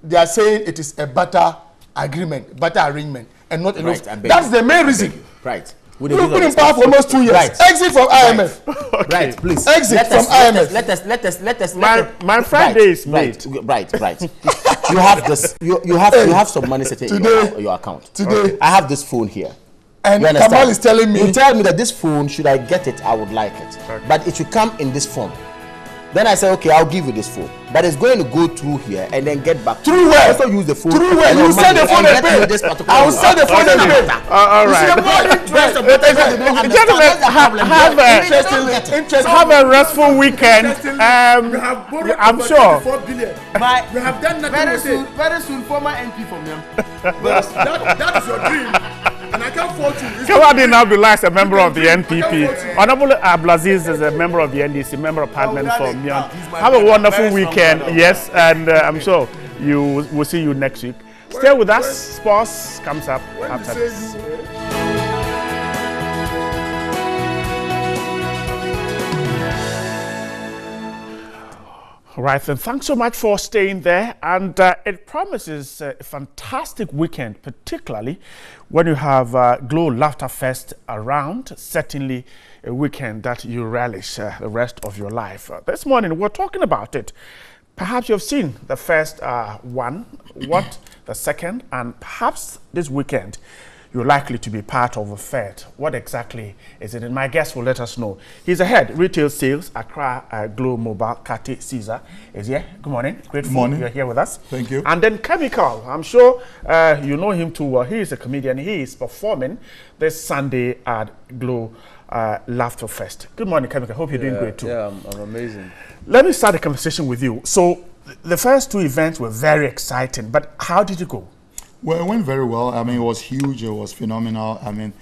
they are saying it is a better arrangement, and not a loan. That's the main reason. Right. We've been in power for almost 2 years. Right. Exit from IMF. Right, please. Exit from IMF. Let us. My Friday is made. Right. You have this. You have some money sitting in your account. Today, I have this phone here. And Kamal is telling me. You tell me that this phone, should I get it, I would like it, but it should come in this form. Then I say, okay, I'll give you this phone, but it's going to go through here and then get back. Through where? Also use the phone. Through where? You sell the phone and pay. I will sell the phone and pay. All right. Gentlemen, have a restful weekend. I'm sure. We have done nothing very soon, former MP from them. That is your dream. And I can't fault you. Kawadi now belongs a member of the NPP. Honorable Abdulaziz is a member of the NDC, member of Parliament for Myon. Have a wonderful weekend, yes, and I'm sure we'll see you next week. Stay with us. Sports comes up after this. All right, then thanks so much for staying there. And it promises a fantastic weekend, particularly when you have Glow Laughter Fest around. Certainly a weekend that you relish the rest of your life. This morning, we're talking about it. Perhaps you've seen the first one, the second, and perhaps this weekend, you're likely to be part of a fair. What exactly is it? And my guest will let us know. He's the head retail sales, Accra Glow Mobile, Kate Caesar is here. Good morning. Grateful morning. You're here with us. Thank you. And then Chemical, I'm sure you know him too well. He is a comedian. He is performing this Sunday at Glow Laughter Fest. Good morning, Chemical. Hope you're doing great too. Yeah, I'm amazing. Let me start the conversation with you. So the first two events were very exciting, but how did it go? Well, it went very well. I mean, it was huge. It was phenomenal. I mean,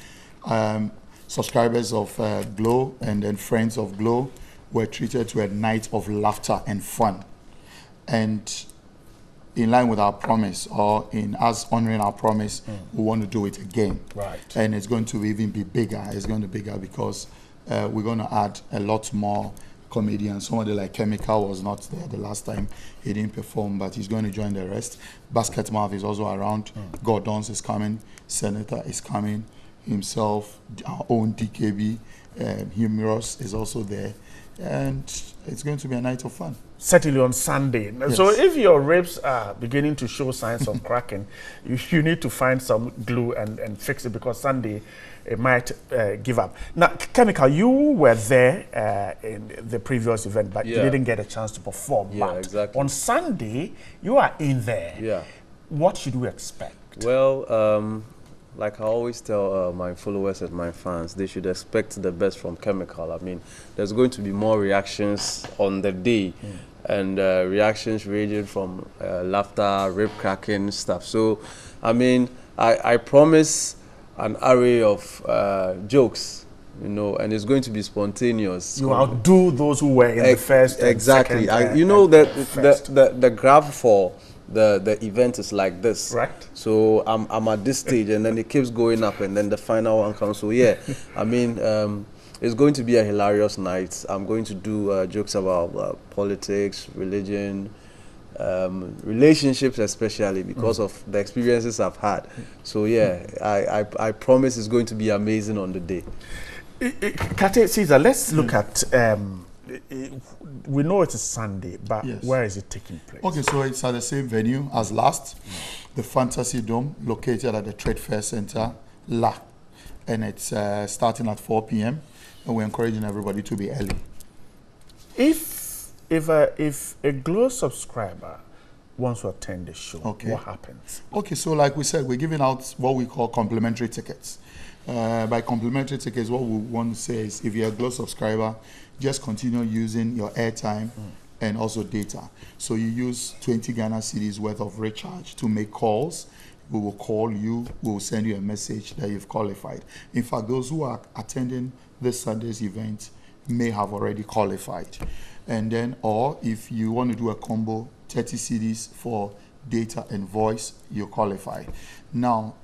subscribers of Glow and then friends of Glow were treated to a night of laughter and fun. And in line with our promise, or in us honoring our promise, we want to do it again. Right. And it's going to even be bigger. It's going to be bigger because we're going to add a lot more comedians. Somebody like Chemical was not there the last time. He didn't perform, but he's going to join the rest. Basket Mouth is also around. Gordons is coming. Senator is coming. Himself, our own DKB, Humorous is also there. And it's going to be a night of fun. Certainly on Sunday. Yes. So if your ribs are beginning to show signs of cracking, you need to find some glue and fix it, because Sunday it might give up. Now, Chemical, you were there in the previous event, but you didn't get a chance to perform. Yeah, but exactly. on Sunday, you are in there. Yeah. What should we expect? Well, like I always tell my followers and my fans, they should expect the best from Chemical. I mean, there's going to be more reactions on the day, and reactions ranging from laughter, rib cracking stuff. So, I mean, I promise an array of jokes, you know, and it's going to be spontaneous. You outdo those who were in the first. Exactly. You know that the graph for the event is like this, right? So I'm at this stage, and then it keeps going up, and then the final one comes. So yeah, I mean, it's going to be a hilarious night. I'm going to do jokes about politics, religion, relationships, especially because of the experiences I've had. So yeah, I promise it's going to be amazing on the day. Kate Caesar, let's look at. We know it's a Sunday, but where is it taking place? Okay, so it's at the same venue as last. the Fantasy Dome, located at the Trade Fair Center, La. And it's starting at 4 p.m. And we're encouraging everybody to be early. If a Glow subscriber wants to attend the show, what happens? Okay, so like we said, we're giving out what we call complimentary tickets. By complimentary tickets, what we want to say is if you're a Glow subscriber, just continue using your airtime and also data. So you use 20 Ghana cedis worth of recharge to make calls. We will call you, we will send you a message that you've qualified. In fact, those who are attending this Sunday's event may have already qualified. And then, or if you want to do a combo, 30 cedis for data and voice, you qualify. Now,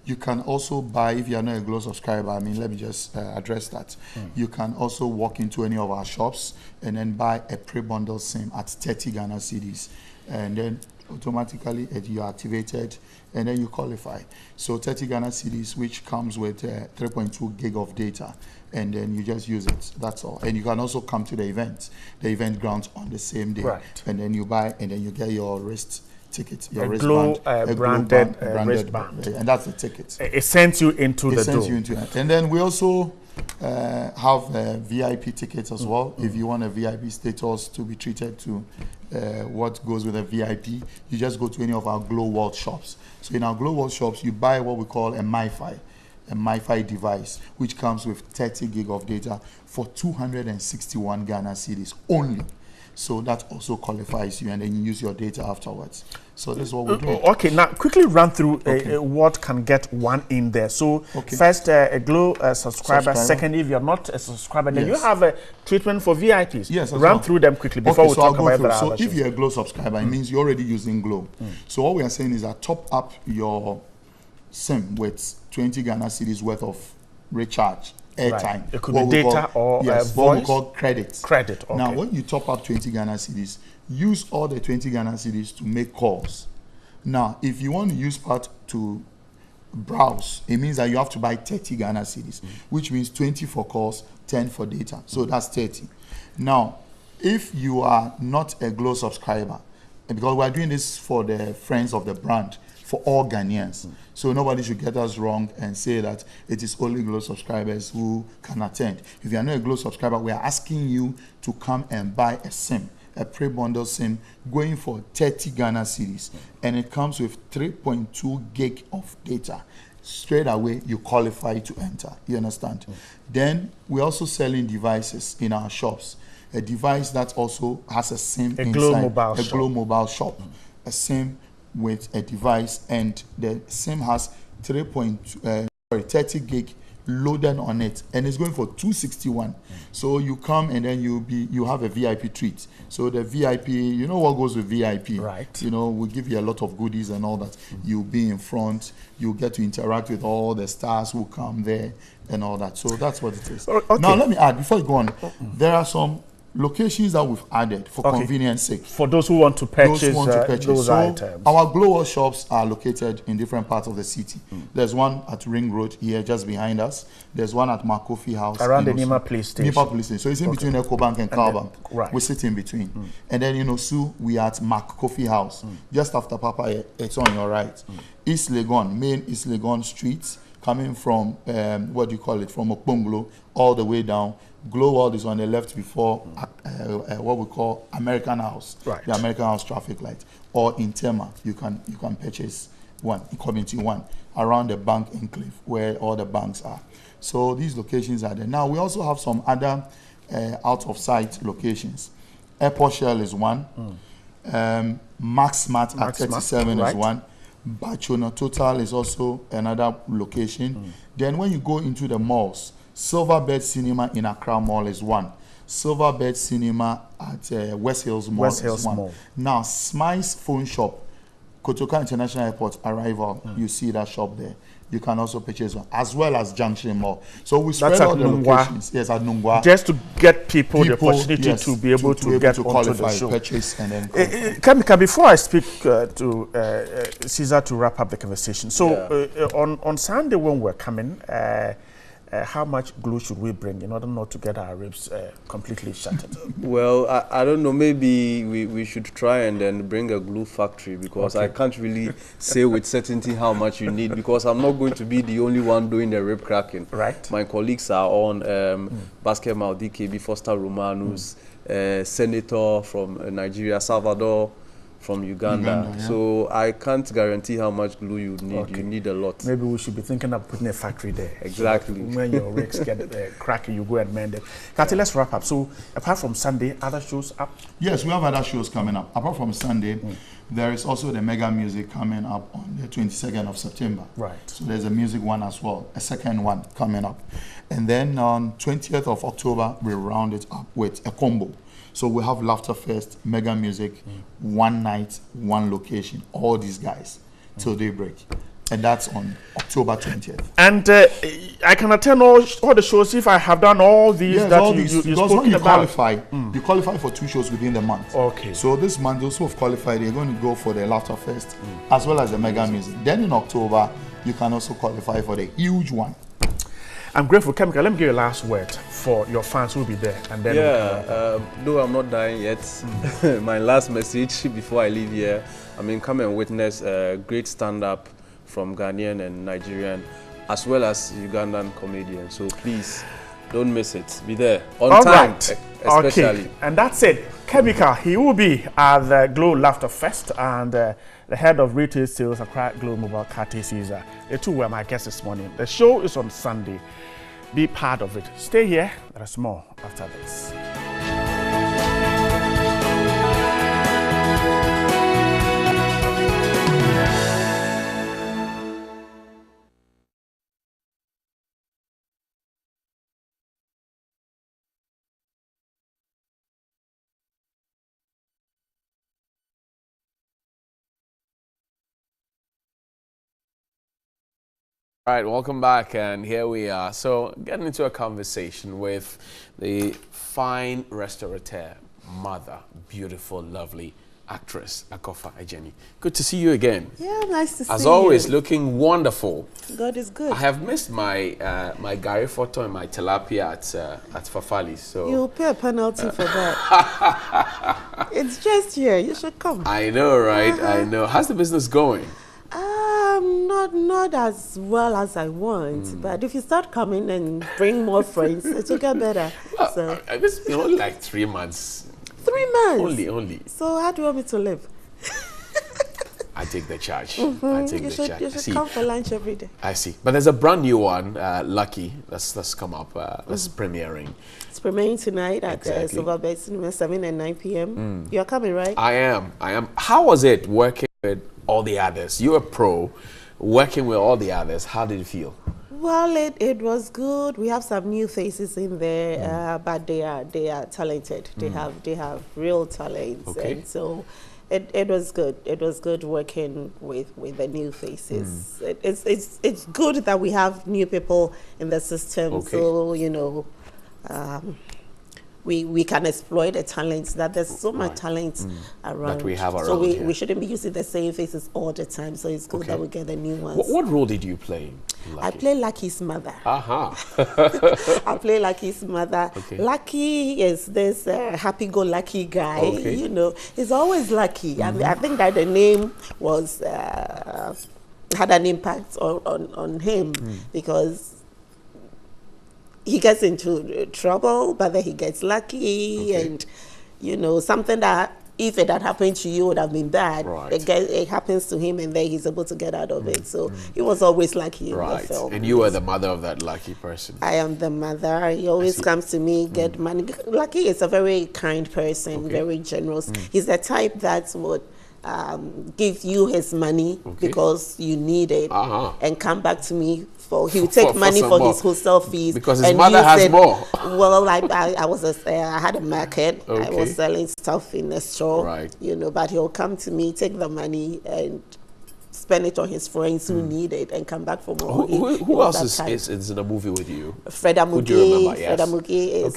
you can also buy, if you're not a Glow subscriber, I mean, let me just address that. You can also walk into any of our shops and then buy a pre-bundle SIM at 30 Ghana cedis. And then automatically you're activated and then you qualify. So 30 Ghana cedis, which comes with 3.2 gig of data, and then you just use it. That's all. And you can also come to the event grounds on the same day. Right. And then you buy, and then you get your wrist ticket, your wristband, branded wristband, and that's the ticket. It sends you into the door. It sends you into it. And then we also have VIP tickets as well. If you want a VIP status to be treated to what goes with a VIP, you just go to any of our Glow World shops. So in our Glow World shops, you buy what we call a MiFi device, which comes with 30 gig of data for 261 Ghana cedis only. So that also qualifies you, and then you use your data afterwards. So this is what we do. Okay, now quickly run through what can get one in there. So first, a Glow subscriber. Second, if you're not a subscriber, then you have a treatment for VIPs. Yes, run through them quickly before we talk about the So if you're a Glow subscriber, it means you're already using Glow. So what we are saying is that top up your SIM with 20 Ghana cedis worth of recharge. Airtime. Right. It could be data or voice. What we call credit. Credit. Okay. Now, when you top up 20 Ghana cedis, use all the 20 Ghana cedis to make calls. Now, if you want to use part to browse, it means that you have to buy 30 Ghana cedis, which means 20 for calls, 10 for data. So that's 30. Now, if you are not a Glow subscriber, because we're doing this for the friends of the brand, for all Ghanaians. So nobody should get us wrong and say that it is only Glow subscribers who can attend. If you are not a Glow subscriber, we are asking you to come and buy a SIM, a pre-bundle SIM, going for 30 Ghana cedis. And it comes with 3.2 gig of data. Straight away, you qualify to enter. You understand? Then we're also selling devices in our shops. A device that also has a SIM inside. Glow mobile shop. A SIM with a device, and the SIM has 30 gig loaded on it, and it's going for 261. So you come and then you have a VIP treat. So the VIP, you know what goes with VIP, right? You know, we give you a lot of goodies and all that. You'll be in front, you get to interact with all the stars who come there and all that. So that's what it is. Okay. Now let me add, before you go on, there are some locations that we've added for convenience sake. For those who want to purchase, those items. Our Glow shops are located in different parts of the city. There's one at Ring Road here, just behind us. There's one at Makofi House. Around the Nima Police Station. Nima Police Station. So it's in between EcoBank and Carbank. Right. We sit in between. And then, we are at Makofi House. Just after Papa, it's on your right. East Legon, main East Legon Street, coming from, from Okponglo, all the way down. Glow World is on the left before what we call American House, the American House traffic light, or in Tema you can purchase one in Community 1 around the bank enclave where all the banks are. So these locations are there. Now we also have some other out of sight locations. Airport Shell is one. Max Smart at 37 is one. Bachona Total is also another location. Then when you go into the malls, Silverbird Cinema in Accra Mall is one. Silverbird Cinema at West Hills Mall is one. Now, Smiles Phone Shop, Kotoka International Airport Arrival, you see that shop there. You can also purchase one, as well as Junction Mall. So we spread out the locations. Yes, at Nungwa. Just to get people the opportunity to be able to get onto the show. Purchase and then Kamika, before I speak to Caesar to wrap up the conversation. So on Sunday when we're coming, how much glue should we bring in order not to get our ribs completely shattered? Well, I don't know. Maybe we should try and then bring a glue factory, because I can't really say with certainty how much you need, because I'm not going to be the only one doing the rib cracking. Right. My colleagues are on Basketball DKB, Foster Romanus, Senator from Nigeria, Salvador from Uganda. Yeah. So I can't guarantee how much glue you need. You need a lot. Maybe we should be thinking of putting a factory there. Exactly. So when your rigs get cracking, you go and mend it. Kati, let's wrap up. So apart from Sunday, other shows up? Yes, we have other shows coming up. Apart from Sunday, there is also the Mega Music coming up on the 22nd of September. Right. So there's a music one as well, a second one coming up. And then on 20th of October, we round it up with a combo. So we have Laughter Fest, Mega Music, one night, one location, all these guys, till daybreak. And that's on October 20th. And I can attend all the shows if I have done all these. Yes, that all you, these. you Because spoken when you about. qualify, you qualify for 2 shows within the month. Okay. So this month, those who have qualified, they're going to go for the Laughter Fest as well as the Mega Music. Then in October, you can also qualify for the huge one. I'm grateful. Chemical, let me give you a last word for your fans who will be there. And then though I'm not dying yet, my last message before I leave here, I mean, come and witness a great stand-up from Ghanaian and Nigerian, as well as Ugandan comedians. So please, don't miss it. Be there on all time, right. especially. Okay. And that's it. Chemical, he will be at the Glow Laughter Fest, and the head of retail sales at Glow Mobile, Kati Caesar. The two were my guests this morning. The show is on Sunday. Be part of it. Stay here. There is more after this. All right, welcome back, and here we are. So, getting into a conversation with the fine restaurateur, mother, beautiful, lovely actress, Akofa Ajeni. Good to see you again. Yeah, nice to see you. As always, looking wonderful. God is good. I have missed my my Gary photo and my tilapia at Fafali. So you'll pay a penalty for that. It's just here. You should come. I know, right? I know. How's the business going? Not as well as I want, but if you start coming and bring more friends, it will get better. Well, So it's been only like 3 months. 3 months. Only. So how do you want me to live? I take the charge. I take the charge. You should come for lunch every day. I see. But there's a brand new one, Lucky, that's come up. That's premiering. It's premiering tonight at Silver Bay Cinema, 7 and 9 p.m. You're coming, right? I am. How was it working with all the others? You're a pro. Working with all the others, how did it feel? Well, it was good. We have some new faces in there, but they are talented. They have real talent, and so it was good. It was good working with the new faces. It's good that we have new people in the system, so you know. We can exploit the talents, that there's so much talent around. That we have around. So we shouldn't be using the same faces all the time. So it's good that we get the new ones. What role did you play? I play Lucky's mother. Aha. I play Lucky's mother. Lucky is this happy-go-lucky guy. You know, he's always lucky. I think that the name was had an impact on him because he gets into trouble, but then he gets lucky, and you know, something that if it had happened to you would have been bad. It happens to him, and then he's able to get out of it. So he was always lucky in the film. And you were the mother of that lucky person. I am the mother. He always comes to me, get money. Lucky is a very kind person, very generous. He's the type that would give you his money because you need it, and come back to me. He would take money for his hostel fees because his mother has more. Well, I had a market. I was selling stuff in the store, you know. But he'll come to me, take the money, and spend it on his friends who need it and come back for more. Who else is in the movie with you? Fred Amuge. Who do you remember? Yes. Fred Amuge is,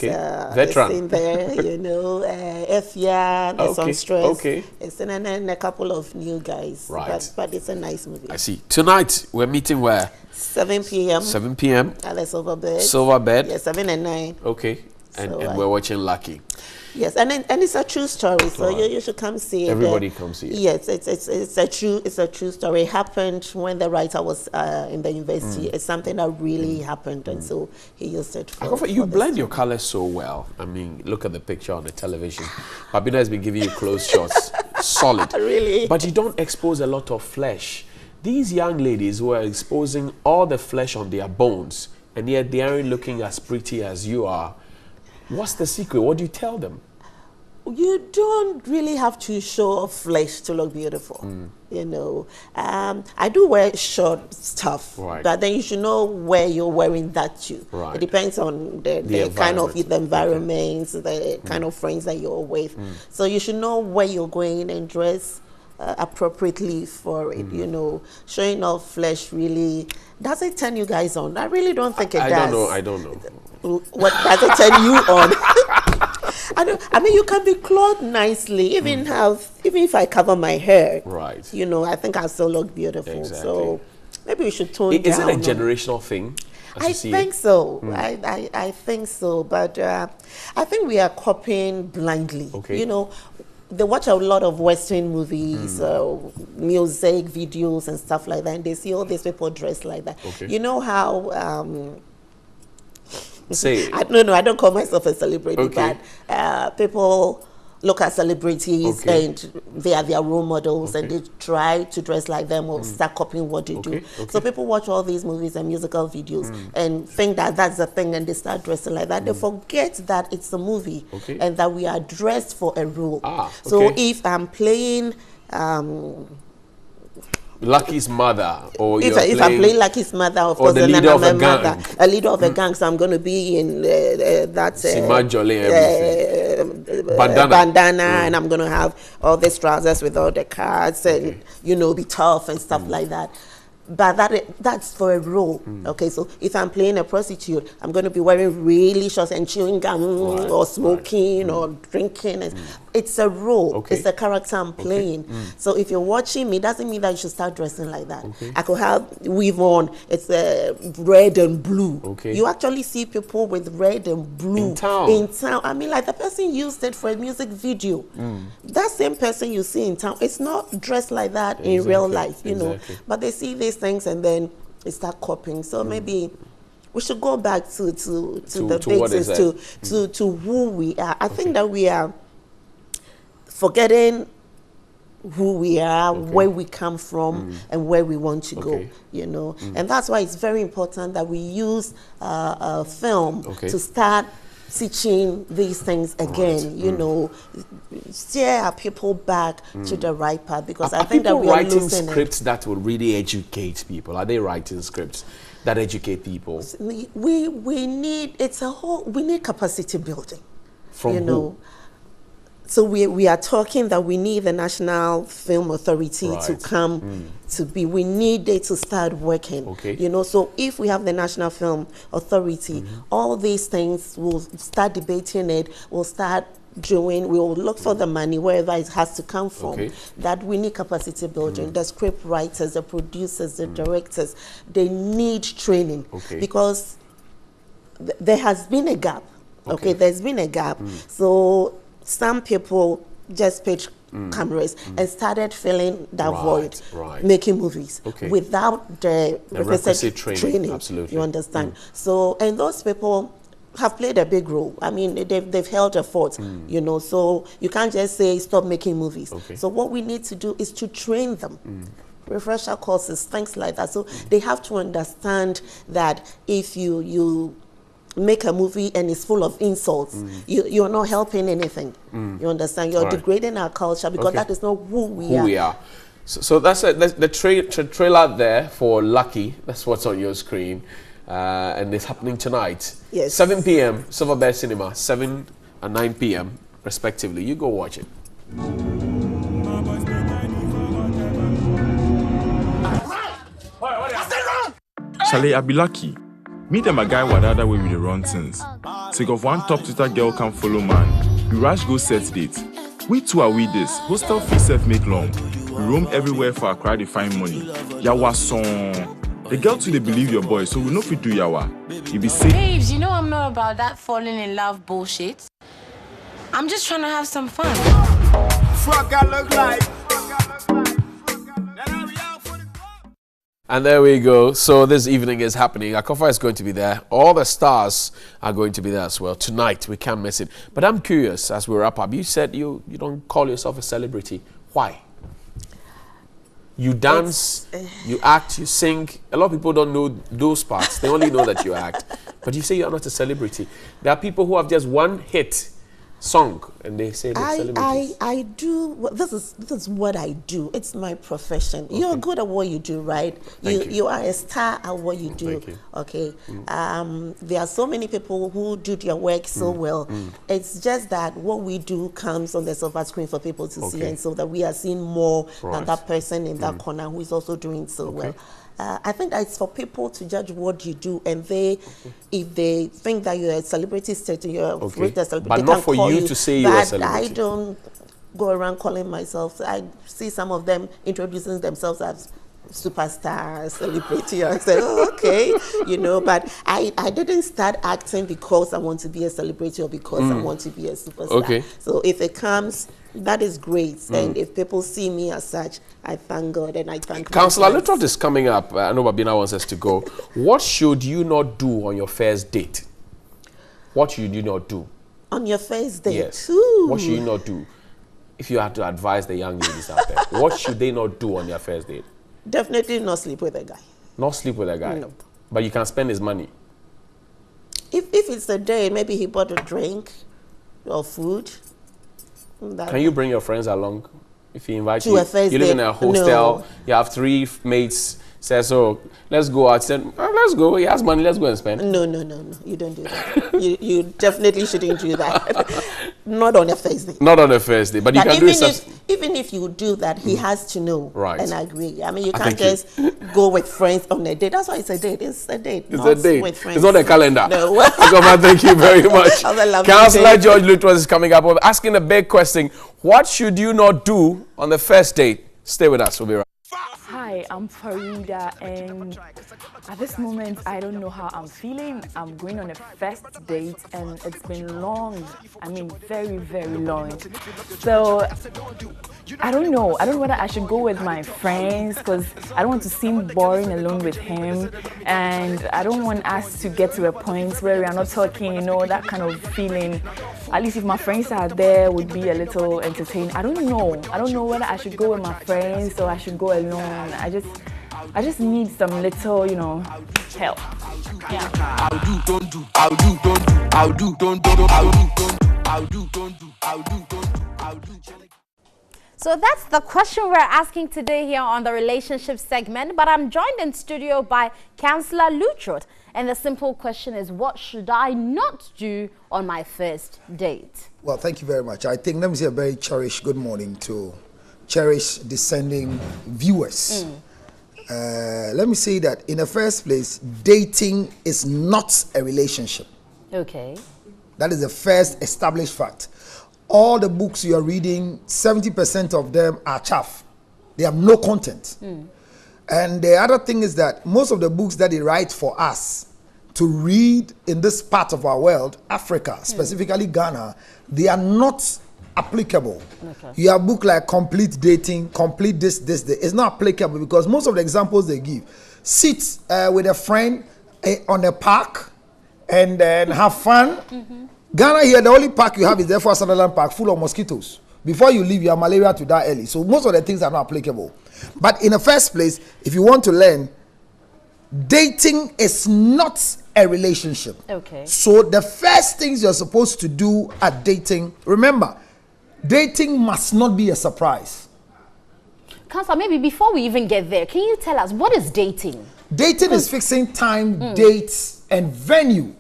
veteran. is in there, you know. Efia, it's on Stress. Okay. It's in, and then a couple of new guys. Right. But it's a nice movie. I see. Tonight, we're meeting where? 7 p.m. 7 p.m. At the Silver Bed. Silver Bed. Yeah, 7 and 9. Okay. And we're watching Lucky. Yes, and it's a true story, so you should come see it. Everybody come see it. Yes, it's a true story. It happened when the writer was in the university. It's something that really happened, and so he used it for. You blend your colors so well. I mean, look at the picture on the television. Babina has been giving you close shots, solid. Really? But you don't expose a lot of flesh. These young ladies who are exposing all the flesh on their bones, and yet they aren't looking as pretty as you are. What's the secret? What do you tell them? You don't really have to show off flesh to look beautiful. You know, I do wear short stuff, but then you should know where you're wearing that to. It depends on the kind of the environment, the kind of friends that you're with. So you should know where you're going and dress appropriately for it. You know, showing off flesh really doesn't turn you guys on. I really don't think it does. I don't know. What does it turn you on? I mean, you can be clothed nicely, even if I cover my hair. Right. You know, I think I still look beautiful. Exactly. So maybe we should tone down. Is it a generational thing? I think so. I think so. But I think we are copying blindly. Okay. You know, they watch a lot of Western movies, music videos and stuff like that, and they see all these people dressed like that. Okay. You know how... Say it. I don't call myself a celebrity, but people look at celebrities and they are their role models and they try to dress like them or start copying what they do. So people watch all these movies and musical videos and think that that's the thing and they start dressing like that. They forget that it's a movie and that we are dressed for a role. So if I'm playing... Lucky's mother, or if I play Lucky's mother, of course, then I'm a mother, a leader of a gang, so I'm going to be in that bandana, and I'm going to have all these trousers with all the cards, and you know, be tough and stuff like that. But that's for a role, okay? So if I'm playing a prostitute, I'm going to be wearing really short and chewing gum or smoking or drinking. It's a role. It's a character I'm playing. So if you're watching me, doesn't mean that you should start dressing like that. I could have weave on. It's red and blue. You actually see people with red and blue in town. I mean, like the person used it for a music video. That same person you see in town, it's not dressed like that in real life, you know. But they see these things and then they start copying. So maybe we should go back to the basics, to who we are. I think that we are forgetting who we are, where we come from, and where we want to go, you know. And that's why it's very important that we use a film to start teaching these things again, you know, steer our people back to the right path, because I think that we are losing scripts that will really educate people. Are they writing scripts that educate people? We need, we need capacity building. From you know. So we are talking that we need the National Film Authority to come to be. We need it to start working. You know, so if we have the National Film Authority, all these things, we'll start debating it, we'll start doing, we'll look for the money wherever it has to come from. That we need capacity building. The script writers, the producers, the directors, they need training because there has been a gap. There's been a gap. So some people just pitched cameras and started filling that void, making movies without the requisite training. Absolutely. You understand? So, and those people have played a big role. I mean, they've held a fort, you know, so you can't just say stop making movies. So what we need to do is to train them. Refresher courses, things like that. So they have to understand that if you make a movie and it's full of insults, you're not helping anything. You understand? You're degrading our culture because that is not who we are. So that's it. The trailer there for Lucky. That's what's on your screen. And it's happening tonight. 7 p.m. Silver Bear Cinema, 7 and 9 p.m. respectively. You go watch it. Charlie, I be lucky. Me and my guy were the other way with the wrong things. Sake of one top Twitter girl can follow man. We rush go set date. We two are with this. Hostel fee self make long. We roam everywhere for a crowd to find money. Yawa song. The girl too they believe your boy, so we know if we do yawa. You be safe. Babes, you know I'm not about that falling in love bullshit. I'm just trying to have some fun. Fuck I look like. And there we go. So this evening is happening. Akofa is going to be there. All the stars are going to be there as well. Tonight, we can't miss it. But I'm curious, as we wrap up, you said you don't call yourself a celebrity. Why? You dance, you act, you sing. A lot of people don't know those parts. They only know that you act. But you say you're not a celebrity. There are people who have just one hit song and they say they're celebrities. I do. This is what I do. It's my profession. Okay. You're good at what you do, right? You are a star at what you do. Thank you. Okay. There are so many people who do their work so well. It's just that what we do comes on the silver screen for people to see, and so that we are seeing more than that person in that corner who is also doing so well. I think that it's for people to judge what you do, and if they think that you're a celebrity status, you're a celebrity, but not for you to say you're a celebrity. I don't go around calling myself. I see some of them introducing themselves as superstar, celebrity. I say, oh, okay, you know. But I didn't start acting because I want to be a celebrity or because I want to be a superstar. Okay. So if it comes, that is great. And if people see me as such, I thank God and I thank Councillor, a lot is coming up. I know Babina wants us to go. What should you not do on your first date? What should you not do? On your first date? Yes. Ooh. What should you not do? If you had to advise the young ladies out there, what should they not do on their first date? Definitely not sleep with a guy. Not sleep with a guy? No. But you can spend his money? If it's a day, maybe he bought a drink or food. Can you bring your friends along? If he invites to you, a first you live date? in a hostel, No. you have 3 mates, says, so let's go out. Said, let's go. He has money, let's go and spend. No. You don't do that. you definitely shouldn't do that. Not on a first date. Not on a first date, but you can do it. Even if you do that, he has to know and agree. I mean, you can't just go with friends on a date. That's why it's a date. It's a date. It's a date. With friends. It's not a calendar. No. Thank you very much. Councillor George Lutwas is coming up. We're asking a big question. What should you not do on the first date? Stay with us. We'll be right back. Hi, I'm Farida, and at this moment, I don't know how I'm feeling. I'm going on a first date, and it's been long. I mean, very, very long. So, I don't know. I don't know whether I should go with my friends, because I don't want to seem boring alone with him, and I don't want us to get to a point where we are not talking, you know, that kind of feeling. At least if my friends are there, would be a little entertaining. I don't know. I don't know whether I should go with my friends or I should go alone. I just need some little, you know, help. Yeah. I'll do, don't do. I'll do, don't do. I'll do, don't do. I'll do, don't do. I'll do, don't do. I'll do, don't do. I'll do. So that's the question we're asking today here on the relationship segment. But I'm joined in studio by Councillor Lutrot. And the simple question is, what should I not do on my first date? Well, thank you very much. I think, let me say a very cherished good morning to cherished descending viewers. Let me say that in the first place, dating is not a relationship. Okay. That is the first established fact. All the books you are reading, 70% of them are chaff. They have no content. And the other thing is that most of the books that they write for us to read in this part of our world, Africa, specifically Ghana, they are not applicable. Okay. You have a book like Complete Dating, Complete this. It's not applicable because most of the examples they give, sit with a friend on a park and then have fun. Ghana here, the only park you have is therefore Sutherland Park, full of mosquitoes. Before you leave, you have malaria to die early. So most of the things are not applicable. But in the first place, if you want to learn, dating is not a relationship. Okay. So the first things you're supposed to do at dating, remember, dating must not be a surprise. Councillor, maybe before we even get there, can you tell us, what is dating? Dating is fixing time, dates, and venue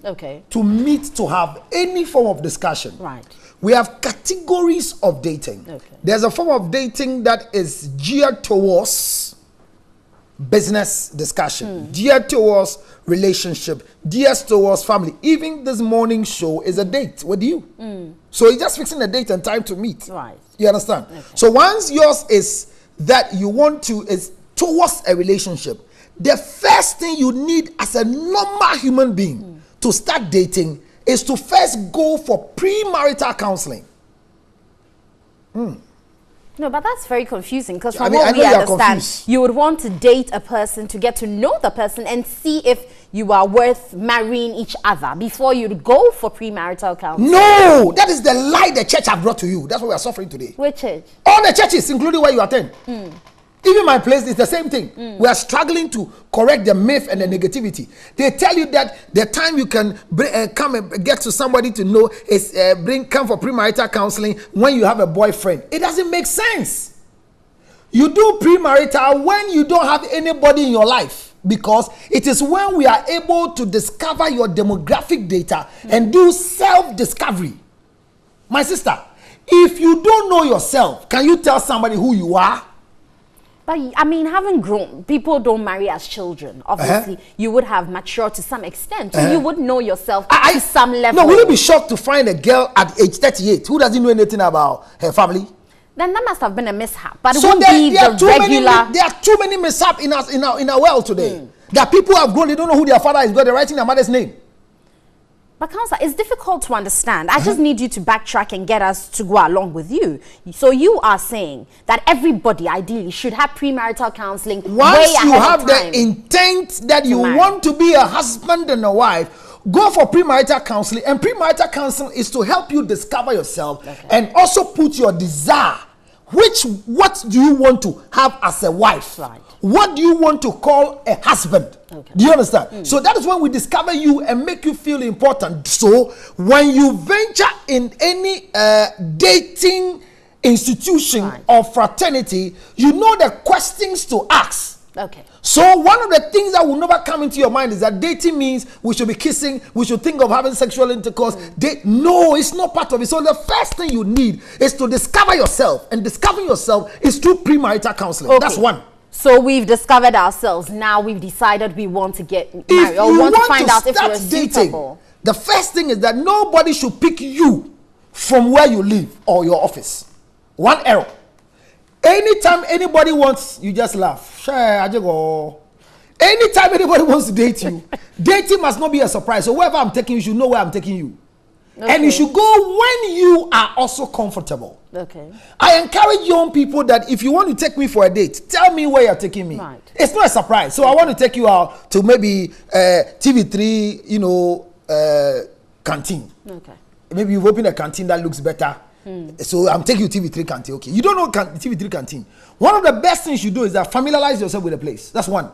to meet to have any form of discussion. Right. We have categories of dating. There's a form of dating that is geared towards business discussion, geared towards relationship, geared towards family. Even this morning show is a date with you. So you're just fixing a date and time to meet. Right. You understand? Okay. So once yours is that you want to, is towards a relationship, the first thing you need as a normal human being to start dating is to first go for premarital counseling. No, but that's very confusing because from what we understand, you would want to date a person to get to know the person and see if you are worth marrying each other before you'd go for premarital counseling. No, that is the lie the church have brought to you. That's what we are suffering today. Which church? All the churches, including where you attend. Even my place is the same thing. We are struggling to correct the myth and the negativity. They tell you that the time you can come and get to somebody to know is come for premarital counseling when you have a boyfriend. It doesn't make sense. You do premarital when you don't have anybody in your life, because it is when we are able to discover your demographic data and do self-discovery. My sister, if you don't know yourself, can you tell somebody who you are? But I mean, having grown, people don't marry as children. Obviously, you would have matured to some extent. So you would know yourself to some level. No, will you be shocked to find a girl at age 38 who doesn't know anything about her family? Then that must have been a mishap. But it So won't be the regular. There are too many mishaps in our world today. That people have grown, they don't know who their father is, but they're writing their mother's name. But Counselor, it's difficult to understand. I just need you to backtrack and get us to go along with you. So you are saying that everybody ideally should have premarital counseling Once you have the intent that you want to be a husband and a wife, go for premarital counseling. And premarital counseling is to help you discover yourself and also put your desire. What do you want to have as a wife? Right. What do you want to call a husband? Okay. Do you understand? So that is when we discover you and make you feel important. So when you venture in any dating institution or fraternity, you know the questions to ask. Okay. So one of the things that will never come into your mind is that dating means we should be kissing, we should think of having sexual intercourse. No, it's not part of it. So the first thing you need is to discover yourself, and discovering yourself is through premarital counseling. That's one. So we've discovered ourselves. Now we've decided we want to get married or want to find out if we're suitable. The first thing is that nobody should pick you from where you live or your office. One error. Anytime anybody wants, you just laugh. Anytime anybody wants to date you, dating must not be a surprise. So wherever I'm taking you, you should know where I'm taking you. Okay. And you should go when you are also comfortable. Okay. I encourage young people that if you want to take me for a date, tell me where you're taking me. Right. It's not a surprise. So I want to take you out to maybe TV3, canteen. Okay. Maybe you've opened a canteen that looks better. So I'm taking you TV3 canteen. Okay. You don't know TV3 canteen. One of the best things you do is that familiarize yourself with the place. That's one.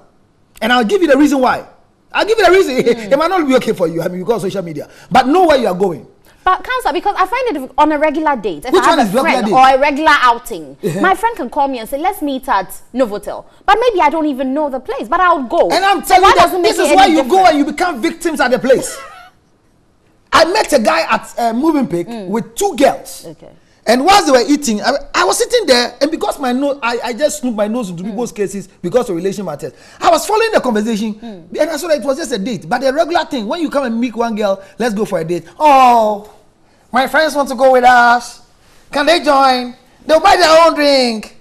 And I'll give you the reason why. I'll give you the reason. It might not be okay for you, because of social media. But know where you are going. But Counselor, because I find it on a regular date. If I have a friend or a regular outing, my friend can call me and say, let's meet at Novotel. But maybe I don't even know the place, but I'll go. And I'm telling you that this is why you go and you become victims at the place. I met a guy at Moving Pick with two girls. Okay. And whilst they were eating, I was sitting there, and because my nose, I just snooped my nose into people's cases because of relation matters. I was following the conversation, and I saw that it was just a date. But the regular thing, when you come and meet one girl, let's go for a date. Oh, my friends want to go with us. Can they join? They'll buy their own drink.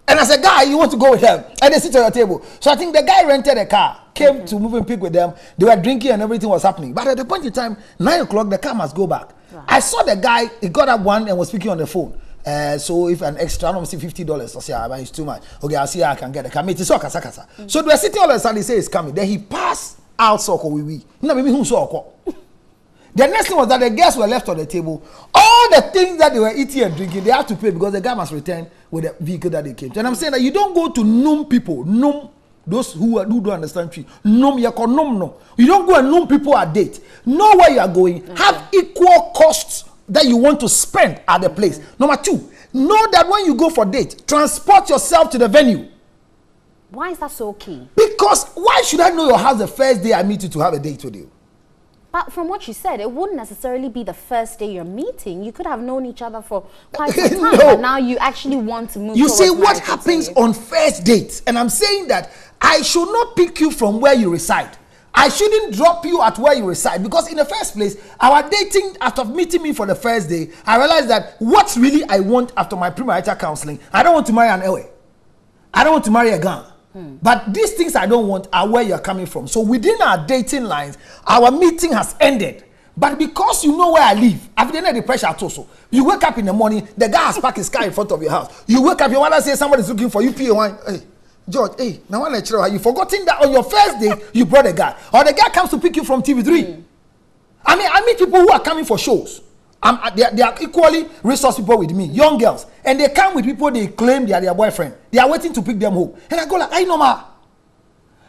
And as a guy, you want to go with them, and they sit at your table. So I think the guy rented a car, came to Moving Pick with them. They were drinking and everything was happening. But at the point in time, 9 o'clock, the car must go back. Right. I saw the guy, he got up one and was speaking on the phone. So if an extra, I don't see $50, I say, it's too much. Okay, I'll see how I can get a car. So they were sitting all of a sudden, he said it's coming. Then he passed out Soko Wiwi. The next thing was that the guests were left on the table. All the things that they were eating and drinking, they had to pay because the guy must return with the vehicle that they came to. And I'm saying that you don't go to numb people, those who don't understand tree. You don't go and numb people at date. Know where you are going. Have equal costs that you want to spend at the place. Number 2, know that when you go for date, transport yourself to the venue. Why is that so key? Because why should I know your house the first day I meet you to have a date with you? But from what you said, it wouldn't necessarily be the first day you're meeting. You could have known each other for quite some time, but now you actually want to move. You see what happens on first dates, and I'm saying that I should not pick you from where you reside. I shouldn't drop you at where you reside, because in the first place, our dating, after meeting me for the first day, I realized that what really I want after my premarital counseling, I don't want to marry an Ewe. I don't want to marry a Ghana. But these things I don't want are where you're coming from. So within our dating lines, our meeting has ended. But because you know where I live, I've been under the pressure also. You wake up in the morning, the guy has parked his car in front of your house. You wake up, your mother says somebody's looking for you, PA1. Hey, George, hey, now one lecturer, you forgotten that on your first day you brought a guy, or the guy comes to pick you from TV3. I meet people who are coming for shows. They are equally resource people with me, young girls, and they come with people they claim they are their boyfriend. They are waiting to pick them home, and I go like, I know ma.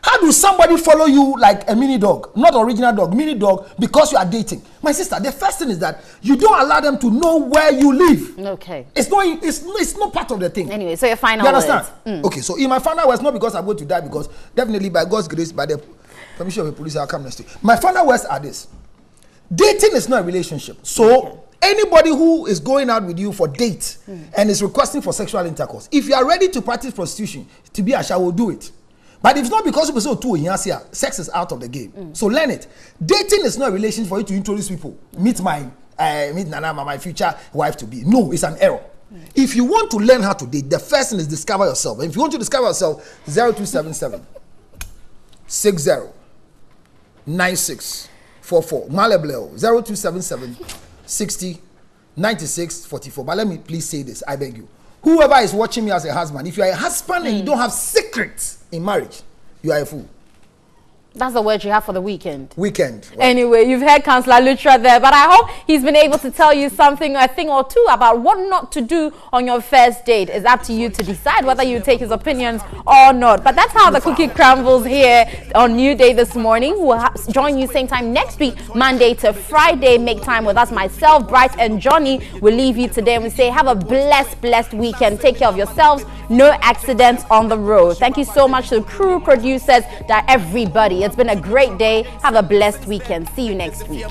How do somebody follow you like a mini dog, not original dog, mini dog, because you are dating? My sister, the first thing is that you don't allow them to know where you live. Okay. It's not part of the thing. Anyway, so your final You understand? words. Okay, so in my final words, not because I'm going to die, because definitely by God's grace, by the permission of the police, I'll come next week. My final words are this. Dating is not a relationship. So anybody who is going out with you for date and is requesting for sexual intercourse, if you are ready to practice prostitution, to be a shall will do it. But it's not because people say, oh, sex is out of the game. So learn it. Dating is not a relation for you to introduce people. Meet Nana, my future wife to be. No, it's an error. If you want to learn how to date, the first thing is discover yourself. And if you want to discover yourself, 0277 60 9644. Malebleo 0277 60 96 44. But let me please say this, I beg you. Whoever is watching me as a husband, if you are a husband and you don't have secrets in marriage, you are a fool. That's the word you have for the weekend. Weekend. Right. Anyway, you've heard Councillor Lutra there, but I hope he's been able to tell you something, a thing or two about what not to do on your first date. It's up to you to decide whether you take his opinions or not. But that's how the cookie crumbles here on Newday this morning. We'll join you same time next week, Monday to Friday. Make time with us. Myself, Bright, and Johnny will leave you today, and we say have a blessed weekend. Take care of yourselves. No accidents on the road. Thank you so much to the crew, producers, everybody. It's been a great day. Have a blessed weekend. See you next week.